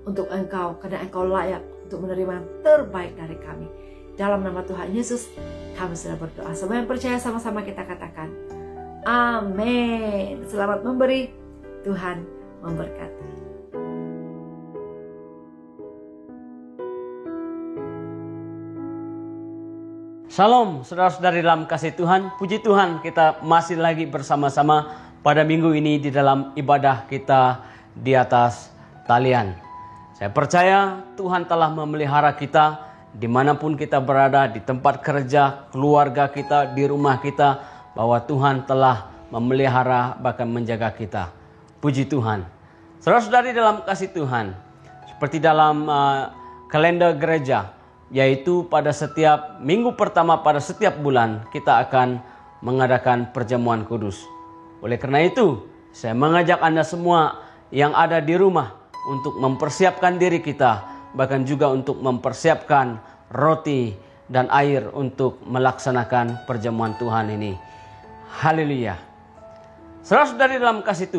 untuk Engkau, karena Engkau layak untuk menerima yang terbaik dari kami. Dalam nama Tuhan Yesus, kami sudah berdoa. Semua yang percaya sama-sama kita katakan, amin. Selamat memberi, Tuhan memberkati. Shalom, saudara-saudari dalam kasih Tuhan. Puji Tuhan, kita masih lagi bersama-sama pada minggu ini di dalam ibadah kita di atas talian. Saya percaya Tuhan telah memelihara kita dimanapun kita berada, di tempat kerja, keluarga kita, di rumah kita, bahwa Tuhan telah memelihara bahkan menjaga kita. Puji Tuhan. Saudara-saudari dalam kasih Tuhan, seperti dalam kalender gereja, yaitu pada setiap minggu pertama pada setiap bulan kita akan mengadakan perjamuan kudus. Oleh karena itu, saya mengajak Anda semua yang ada di rumah untuk mempersiapkan diri kita, bahkan juga untuk mempersiapkan roti dan air untuk melaksanakan perjamuan Tuhan ini. Haleluya. Saudara-saudari dalam kasih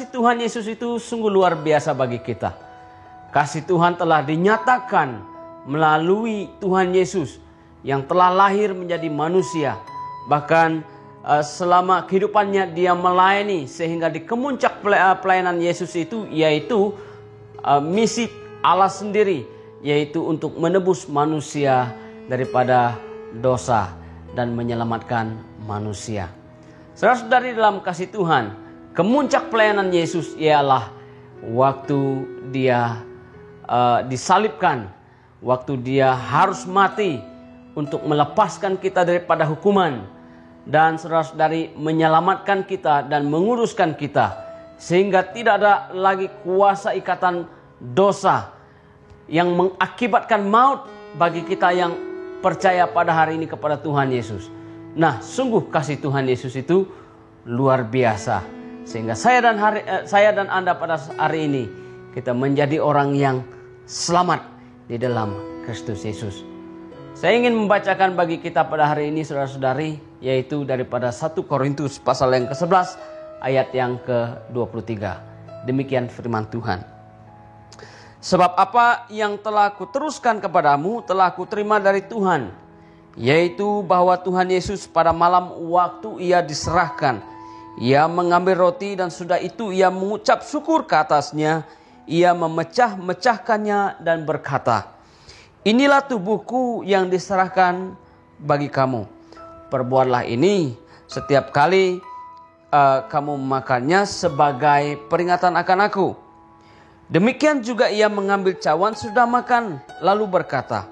Tuhan Yesus itu sungguh luar biasa bagi kita. Kasih Tuhan telah dinyatakan melalui Tuhan Yesus yang telah lahir menjadi manusia. Bahkan selama kehidupannya dia melayani, sehingga di kemuncak pelayanan Yesus itu yaitu misi Allah sendiri, yaitu untuk menebus manusia daripada dosa dan menyelamatkan manusia. Saudara-saudari dalam kasih Tuhan, kemuncak pelayanan Yesus ialah waktu dia disalibkan, waktu dia harus mati untuk melepaskan kita daripada hukuman, dan saudara-saudari menyelamatkan kita dan menguruskan kita, sehingga tidak ada lagi kuasa ikatan dosa yang mengakibatkan maut bagi kita yang percaya pada hari ini kepada Tuhan Yesus. Nah, sungguh kasih Tuhan Yesus itu luar biasa, sehingga saya dan Anda pada hari ini kita menjadi orang yang selamat di dalam Kristus Yesus. Saya ingin membacakan bagi kita pada hari ini saudara-saudari, yaitu daripada 1 Korintus pasal yang ke-11 ayat yang ke-23. Demikian firman Tuhan. Sebab apa yang telah kuteruskan kepadamu telah kuterima dari Tuhan, yaitu bahwa Tuhan Yesus pada malam waktu ia diserahkan, ia mengambil roti dan sudah itu ia mengucap syukur ke atasnya, ia memecah-mecahkannya dan berkata, inilah tubuhku yang diserahkan bagi kamu. Perbuatlah ini setiap kali kamu memakannya sebagai peringatan akan aku. Demikian juga ia mengambil cawan sudah makan, lalu berkata,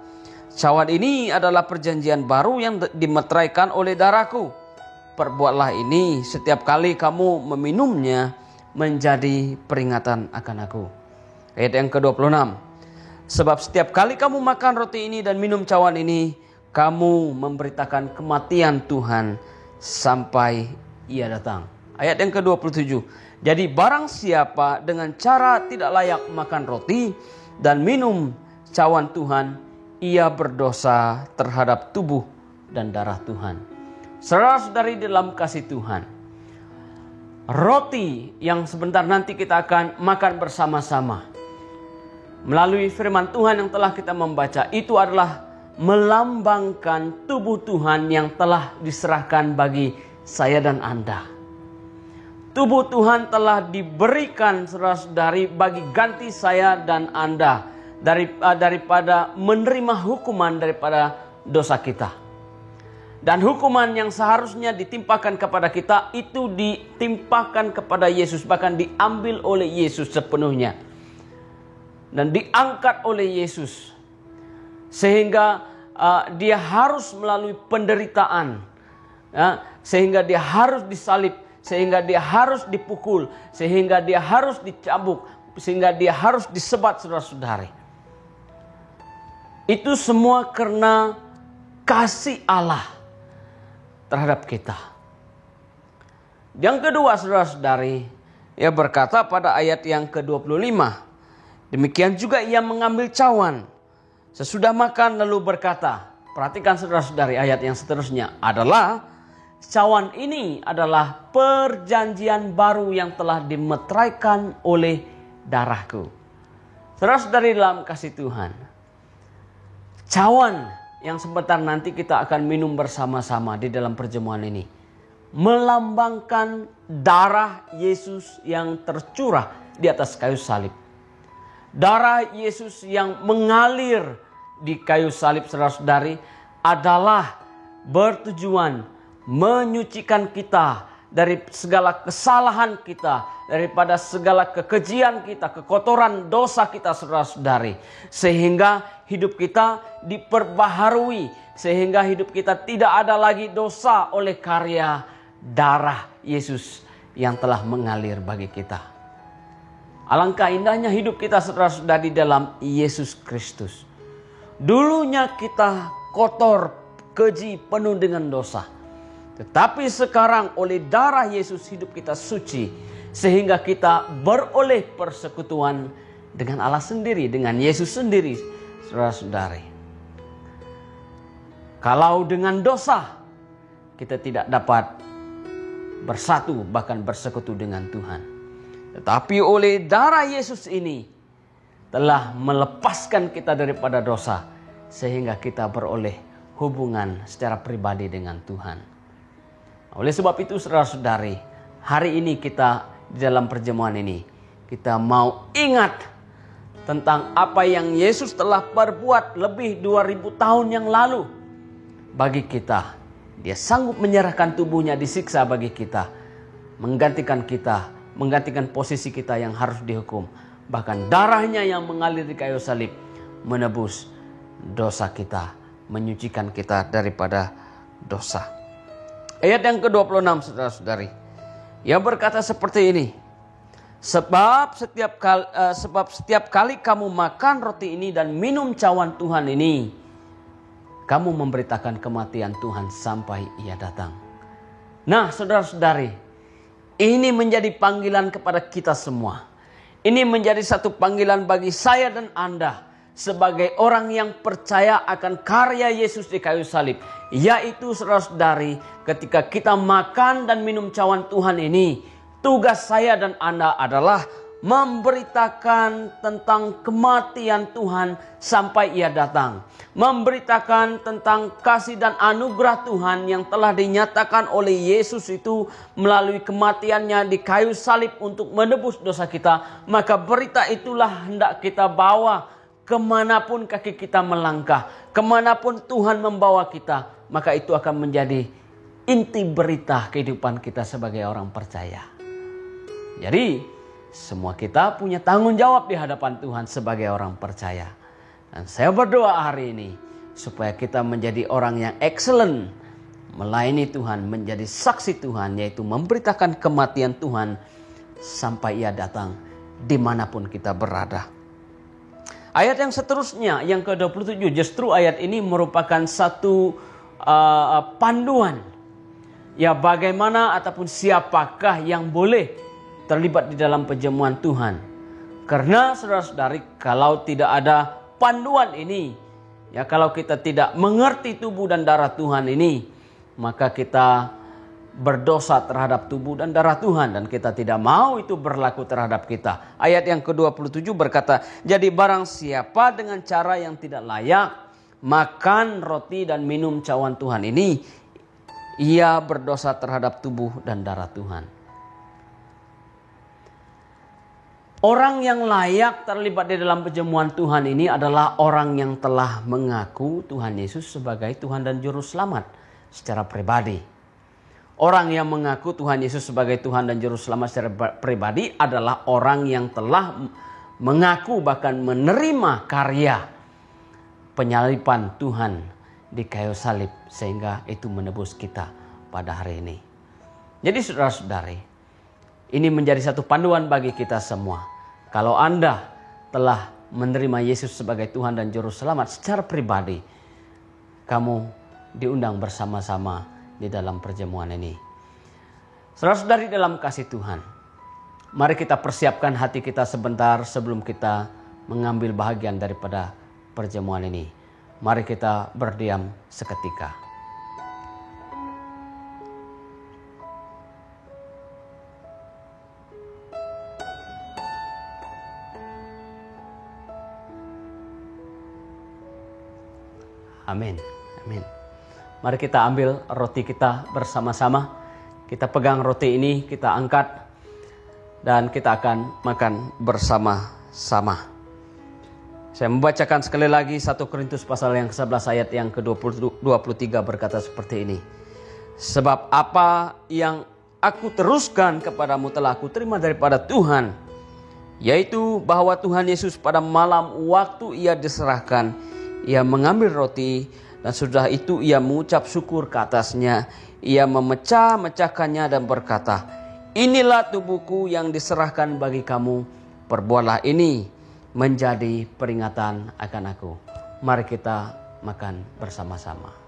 cawan ini adalah perjanjian baru yang dimeteraikan oleh darahku. Perbuatlah ini setiap kali kamu meminumnya menjadi peringatan akan aku. Ayat yang ke-26. Sebab setiap kali kamu makan roti ini dan minum cawan ini, kamu memberitakan kematian Tuhan sampai ia datang. Ayat yang ke-27. Jadi barang siapa dengan cara tidak layak makan roti dan minum cawan Tuhan, ia berdosa terhadap tubuh dan darah Tuhan. Saudara-saudari dalam kasih Tuhan, roti yang sebentar nanti kita akan makan bersama-sama melalui firman Tuhan yang telah kita membaca, itu adalah melambangkan tubuh Tuhan yang telah diserahkan bagi saya dan Anda. Tubuh Tuhan telah diberikan saudara-saudari bagi ganti saya dan Anda daripada menerima hukuman daripada dosa kita. Dan hukuman yang seharusnya ditimpakan kepada kita itu ditimpakan kepada Yesus, bahkan diambil oleh Yesus sepenuhnya. Dan diangkat oleh Yesus. Sehingga dia harus melalui penderitaan. Sehingga dia harus disalib. Sehingga dia harus dipukul. Sehingga dia harus dicambuk. Sehingga dia harus disebat, saudara-saudari. Itu semua karena kasih Allah terhadap kita. Yang kedua, saudara-saudari, ia berkata pada ayat yang ke-25, demikian juga ia mengambil cawan sesudah makan lalu berkata, perhatikan saudara-saudari ayat yang seterusnya, adalah cawan ini adalah perjanjian baru yang telah dimeteraikan oleh darahku. Saudara-saudari dalam kasih Tuhan, cawan yang sebentar nanti kita akan minum bersama-sama di dalam perjamuan ini melambangkan darah Yesus yang tercurah di atas kayu salib. Darah Yesus yang mengalir di kayu salib, saudara-saudari, adalah bertujuan menyucikan kita dari segala kesalahan kita, daripada segala kekejian kita, kekotoran dosa kita, saudara-saudari. Sehingga hidup kita diperbaharui, sehingga hidup kita tidak ada lagi dosa oleh karya darah Yesus yang telah mengalir bagi kita. Alangkah indahnya hidup kita, saudara-saudari, dalam Yesus Kristus. Dulunya kita kotor, keji, penuh dengan dosa. Tetapi sekarang oleh darah Yesus hidup kita suci. Sehingga kita beroleh persekutuan dengan Allah sendiri, dengan Yesus sendiri, saudara-saudari. Kalau dengan dosa kita tidak dapat bersatu, bahkan bersekutu dengan Tuhan. Tetapi oleh darah Yesus ini telah melepaskan kita daripada dosa. Sehingga kita beroleh hubungan secara pribadi dengan Tuhan. Oleh sebab itu, saudara-saudari, hari ini kita di dalam perjamuan ini, kita mau ingat tentang apa yang Yesus telah perbuat lebih 2000 tahun yang lalu bagi kita. Dia sanggup menyerahkan tubuhnya disiksa bagi kita, menggantikan posisi kita yang harus dihukum. Bahkan darahnya yang mengalir di kayu salib menebus dosa kita, menyucikan kita daripada dosa. Ayat yang ke-26, saudara-saudari, yang berkata seperti ini. Sebab setiap kali kamu makan roti ini dan minum cawan Tuhan ini, kamu memberitakan kematian Tuhan sampai ia datang. Nah, saudara-saudari, ini menjadi panggilan kepada kita semua. Ini menjadi satu panggilan bagi saya dan Anda sebagai orang yang percaya akan karya Yesus di kayu salib. Yaitu, saudara-saudari, ketika kita makan dan minum cawan Tuhan ini, tugas saya dan Anda adalah memberitakan tentang kematian Tuhan sampai ia datang. Memberitakan tentang kasih dan anugerah Tuhan yang telah dinyatakan oleh Yesus itu melalui kematiannya di kayu salib untuk menebus dosa kita. Maka berita itulah hendak kita bawa kemanapun kaki kita melangkah, kemanapun Tuhan membawa kita, maka itu akan menjadi inti berita kehidupan kita sebagai orang percaya. Jadi, semua kita punya tanggung jawab di hadapan Tuhan sebagai orang percaya. Dan saya berdoa hari ini supaya kita menjadi orang yang excellent, melayani Tuhan, menjadi saksi Tuhan, yaitu memberitakan kematian Tuhan sampai ia datang dimanapun kita berada. Ayat yang seterusnya, yang ke-27, justru ayat ini merupakan satu panduan. Ya, bagaimana ataupun siapakah yang boleh terlibat di dalam perjamuan Tuhan. Karena saudara-saudari, kalau tidak ada panduan ini, ya, kalau kita tidak mengerti tubuh dan darah Tuhan ini, maka kita berdosa terhadap tubuh dan darah Tuhan, dan kita tidak mau itu berlaku terhadap kita. Ayat yang ke-27 berkata, jadi barang siapa dengan cara yang tidak layak makan roti dan minum cawan Tuhan ini, ia berdosa terhadap tubuh dan darah Tuhan. Orang yang layak terlibat di dalam perjamuan Tuhan ini adalah orang yang telah mengaku Tuhan Yesus sebagai Tuhan dan Juru Selamat secara pribadi. Orang yang mengaku Tuhan Yesus sebagai Tuhan dan Juru Selamat secara pribadi adalah orang yang telah mengaku bahkan menerima karya penyaliban Tuhan di kayu salib sehingga itu menebus kita pada hari ini. Jadi saudara-saudari, ini menjadi satu panduan bagi kita semua. Kalau Anda telah menerima Yesus sebagai Tuhan dan Juru Selamat secara pribadi, kamu diundang bersama-sama di dalam perjamuan ini. Saudara-saudari dalam kasih Tuhan, mari kita persiapkan hati kita sebentar sebelum kita mengambil bahagian daripada perjamuan ini. Mari kita berdiam seketika. Amin. Amin. Mari kita ambil roti kita bersama-sama. Kita pegang roti ini, kita angkat, dan kita akan makan bersama-sama. Saya membacakan sekali lagi 1 Korintus pasal yang ke-11 ayat yang ke-23 berkata seperti ini. Sebab apa yang aku teruskan kepadamu telah aku terima daripada Tuhan, yaitu bahwa Tuhan Yesus pada malam waktu ia diserahkan, ia mengambil roti dan sudah itu ia mengucap syukur ke atasnya. Ia memecah-mecahkannya dan berkata, inilah tubuhku yang diserahkan bagi kamu. Perbuatlah ini menjadi peringatan akan aku. Mari kita makan bersama-sama.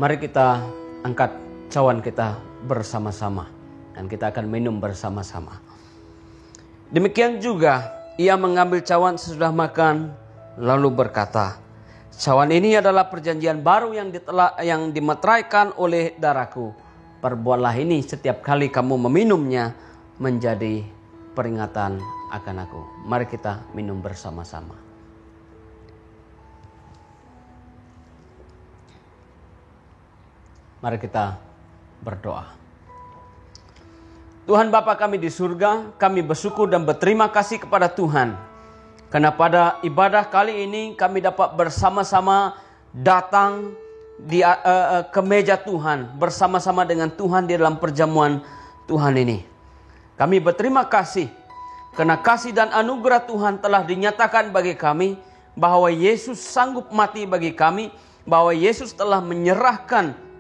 Mari kita angkat cawan kita bersama-sama dan kita akan minum bersama-sama. Demikian juga ia mengambil cawan sesudah makan lalu berkata, cawan ini adalah perjanjian baru yang dimeteraikan oleh darahku. Perbuatlah ini setiap kali kamu meminumnya menjadi peringatan akan aku. Mari kita minum bersama-sama. Mari kita berdoa. Tuhan Bapa kami di surga, kami bersyukur dan berterima kasih kepada Tuhan. Karena pada ibadah kali ini kami dapat bersama-sama datang ke meja Tuhan. Bersama-sama dengan Tuhan di dalam perjamuan Tuhan ini. Kami berterima kasih karena kasih dan anugerah Tuhan telah dinyatakan bagi kami. Bahwa Yesus sanggup mati bagi kami. Bahwa Yesus telah menyerahkan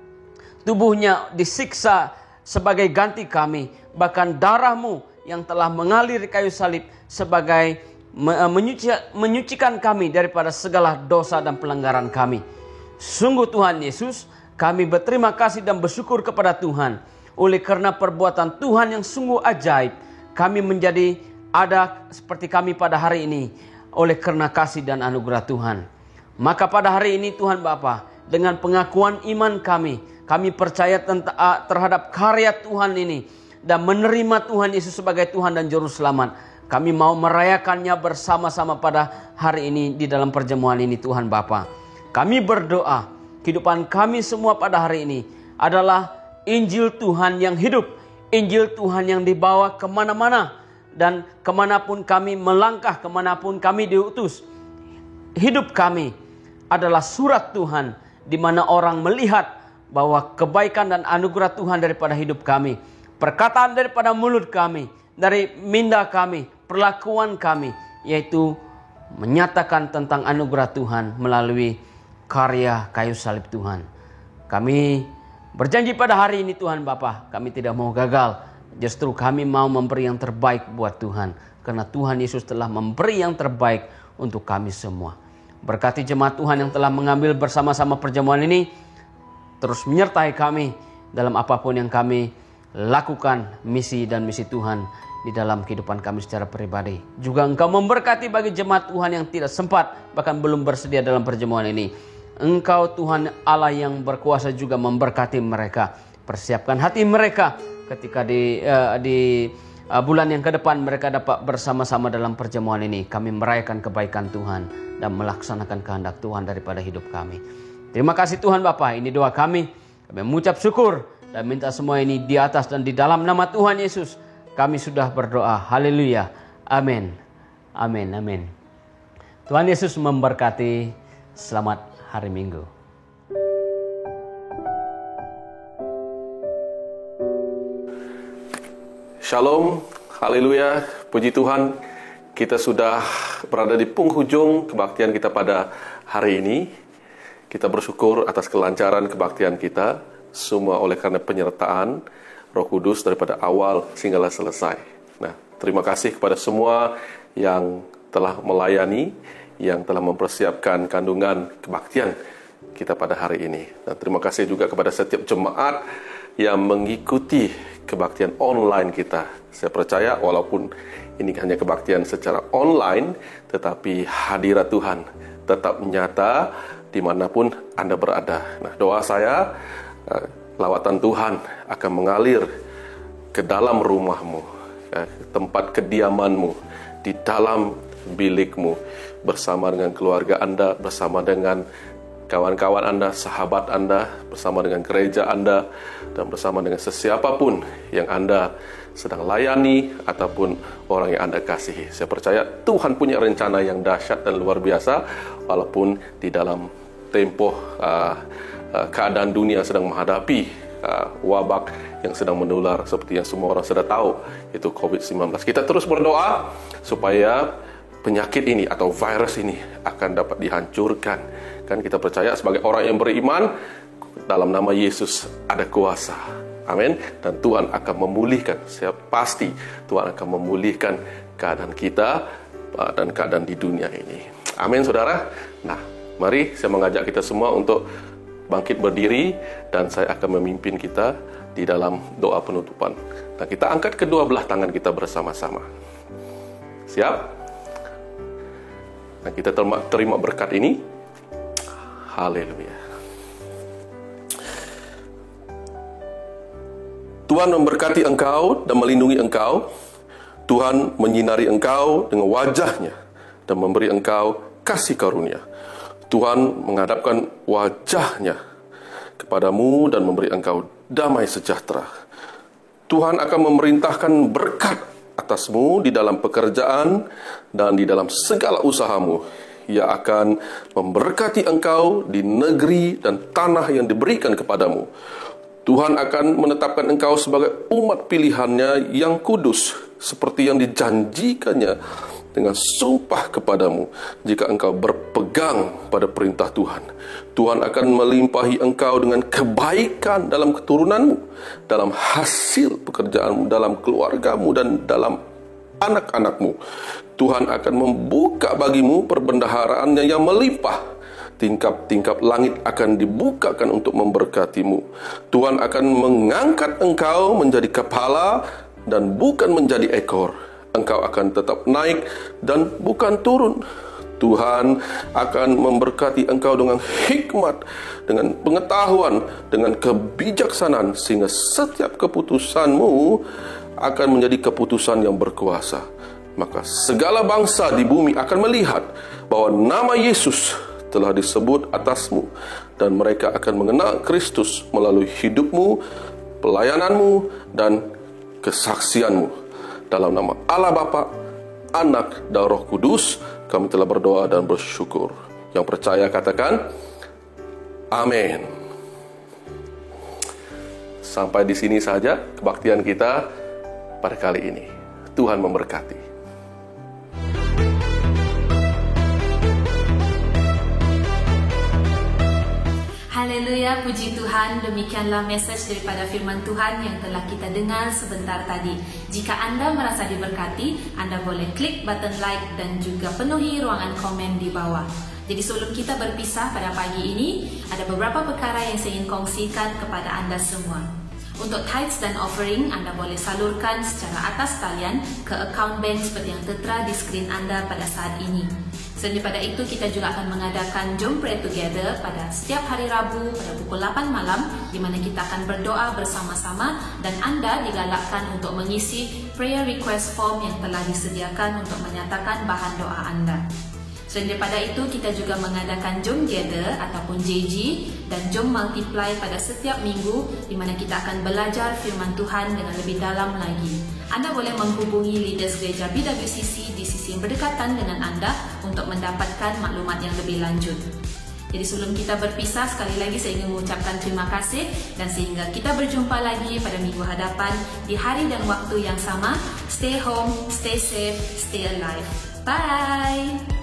tubuhnya disiksa sebagai ganti kami. Bahkan darahmu yang telah mengalir di kayu salib sebagai menyucikan kami daripada segala dosa dan pelanggaran kami. Sungguh Tuhan Yesus, kami berterima kasih dan bersyukur kepada Tuhan. Oleh karena perbuatan Tuhan yang sungguh ajaib, kami menjadi ada seperti kami pada hari ini. Oleh karena kasih dan anugerah Tuhan. Maka pada hari ini Tuhan Bapa, dengan pengakuan iman kami percaya terhadap karya Tuhan ini dan menerima Tuhan Yesus sebagai Tuhan dan Juru Selamat. Kami mau merayakannya bersama-sama pada hari ini di dalam perjamuan ini Tuhan Bapa. Kami berdoa kehidupan kami semua pada hari ini adalah Injil Tuhan yang hidup. Injil Tuhan yang dibawa kemana-mana dan kemanapun kami melangkah, kemanapun kami diutus. Hidup kami adalah surat Tuhan di mana orang melihat bahwa kebaikan dan anugerah Tuhan daripada hidup kami. Perkataan daripada mulut kami, dari minda kami, perlakuan kami, yaitu menyatakan tentang anugerah Tuhan melalui karya kayu salib Tuhan. Kami berjanji pada hari ini Tuhan Bapa, kami tidak mau gagal. Justru kami mau memberi yang terbaik buat Tuhan. Karena Tuhan Yesus telah memberi yang terbaik untuk kami semua. Berkati jemaat Tuhan yang telah mengambil bersama-sama perjamuan ini. Terus menyertai kami dalam apapun yang kami lakukan, misi dan misi Tuhan di dalam kehidupan kami secara pribadi. Juga Engkau memberkati bagi jemaat Tuhan yang tidak sempat, bahkan belum bersedia dalam perjamuan ini. Engkau Tuhan Allah yang berkuasa juga memberkati mereka. Persiapkan hati mereka ketika bulan yang ke depan mereka dapat bersama-sama dalam perjamuan ini. Kami merayakan kebaikan Tuhan dan melaksanakan kehendak Tuhan daripada hidup kami. Terima kasih Tuhan Bapa, ini doa kami. Kami mengucap syukur dan minta semua ini di atas dan di dalam nama Tuhan Yesus. Kami sudah berdoa. Haleluya. Amin. Amin. Amin. Tuhan Yesus memberkati. Selamat hari Minggu. Shalom, haleluya, puji Tuhan. Kita sudah berada di penghujung kebaktian kita pada hari ini. Kita bersyukur atas kelancaran kebaktian kita, semua oleh karena penyertaan Roh Kudus daripada awal hingga selesai. Nah, terima kasih kepada semua yang telah melayani, yang telah mempersiapkan kandungan kebaktian kita pada hari ini. Dan terima kasih juga kepada setiap jemaat yang mengikuti kebaktian online kita. Saya percaya walaupun ini hanya kebaktian secara online, tetapi hadirat Tuhan tetap nyata dimanapun Anda berada. Nah, doa saya, lawatan Tuhan akan mengalir ke dalam rumahmu, tempat kediamanmu, di dalam bilikmu, bersama dengan keluarga Anda, bersama dengan kawan-kawan Anda, sahabat Anda, bersama dengan gereja Anda, dan bersama dengan sesiapapun yang Anda sedang layani ataupun orang yang Anda kasihi. Saya percaya Tuhan punya rencana yang dahsyat dan luar biasa, walaupun di dalam tempoh keadaan dunia sedang menghadapi wabak yang sedang menular seperti yang semua orang sudah tahu, yaitu COVID-19. Kita terus berdoa supaya penyakit ini atau virus ini akan dapat dihancurkan. Kan kita percaya sebagai orang yang beriman, dalam nama Yesus ada kuasa. Amin. Dan Tuhan akan memulihkan. Saya pasti Tuhan akan memulihkan keadaan kita dan keadaan di dunia ini. Amin, saudara. Nah, mari saya mengajak kita semua untuk bangkit berdiri, dan saya akan memimpin kita di dalam doa penutupan. Nah, kita angkat kedua belah tangan kita bersama-sama. Siap? Nah, kita terima berkat ini. Haleluya. Tuhan memberkati engkau dan melindungi engkau. Tuhan menyinari engkau dengan wajah-Nya dan memberi engkau kasih karunia. Tuhan menghadapkan wajah-Nya kepadamu dan memberi engkau damai sejahtera. Tuhan akan memerintahkan berkat atasmu di dalam pekerjaan dan di dalam segala usahamu. Ia akan memberkati engkau di negeri dan tanah yang diberikan kepadamu. Tuhan akan menetapkan engkau sebagai umat pilihan-Nya yang kudus, seperti yang dijanjikannya dengan sumpah kepadamu. Jika engkau berpegang pada perintah Tuhan, Tuhan akan melimpahi engkau dengan kebaikan dalam keturunanmu, dalam hasil pekerjaanmu, dalam keluargamu, dan dalam anak-anakmu. Tuhan akan membuka bagimu perbendaharaan-Nya yang melimpah. Tingkap-tingkap langit akan dibukakan untuk memberkatimu. Tuhan akan mengangkat engkau menjadi kepala dan bukan menjadi ekor. Engkau akan tetap naik dan bukan turun. Tuhan akan memberkati engkau dengan hikmat, dengan pengetahuan, dengan kebijaksanaan, sehingga setiap keputusanmu akan menjadi keputusan yang berkuasa. Maka segala bangsa di bumi akan melihat bahwa nama Yesus telah disebut atasmu, dan mereka akan mengenal Kristus melalui hidupmu, pelayananmu, dan kesaksianmu. Dalam nama Allah Bapa, Anak, dan Roh Kudus, kami telah berdoa dan bersyukur. Yang percaya katakan, amin. Sampai di sini saja kebaktian kita pada kali ini. Tuhan memberkati. Haleluya, puji Tuhan. Demikianlah message daripada firman Tuhan yang telah kita dengar sebentar tadi. Jika Anda merasa diberkati, Anda boleh klik button like dan juga penuhi ruangan komen di bawah. Jadi sebelum kita berpisah pada pagi ini, ada beberapa perkara yang saya ingin kongsikan kepada Anda semua. Untuk tithes dan offering, Anda boleh salurkan secara atas talian ke account bank seperti yang tertera di skrin Anda pada saat ini. Selain daripada itu, kita juga akan mengadakan Jom Pray Together pada setiap hari Rabu pada pukul 8 malam, di mana kita akan berdoa bersama-sama dan anda digalakkan untuk mengisi prayer request form yang telah disediakan untuk menyatakan bahan doa anda. Selain daripada itu, kita juga mengadakan Jom Gather ataupun JG dan Jom Multiply pada setiap minggu, di mana kita akan belajar firman Tuhan dengan lebih dalam lagi. Anda boleh menghubungi leaders gereja BWCC di sisi yang berdekatan dengan anda untuk mendapatkan maklumat yang lebih lanjut. Jadi sebelum kita berpisah, sekali lagi saya ingin mengucapkan terima kasih dan sehingga kita berjumpa lagi pada minggu hadapan di hari dan waktu yang sama. Stay home, stay safe, stay alive. Bye!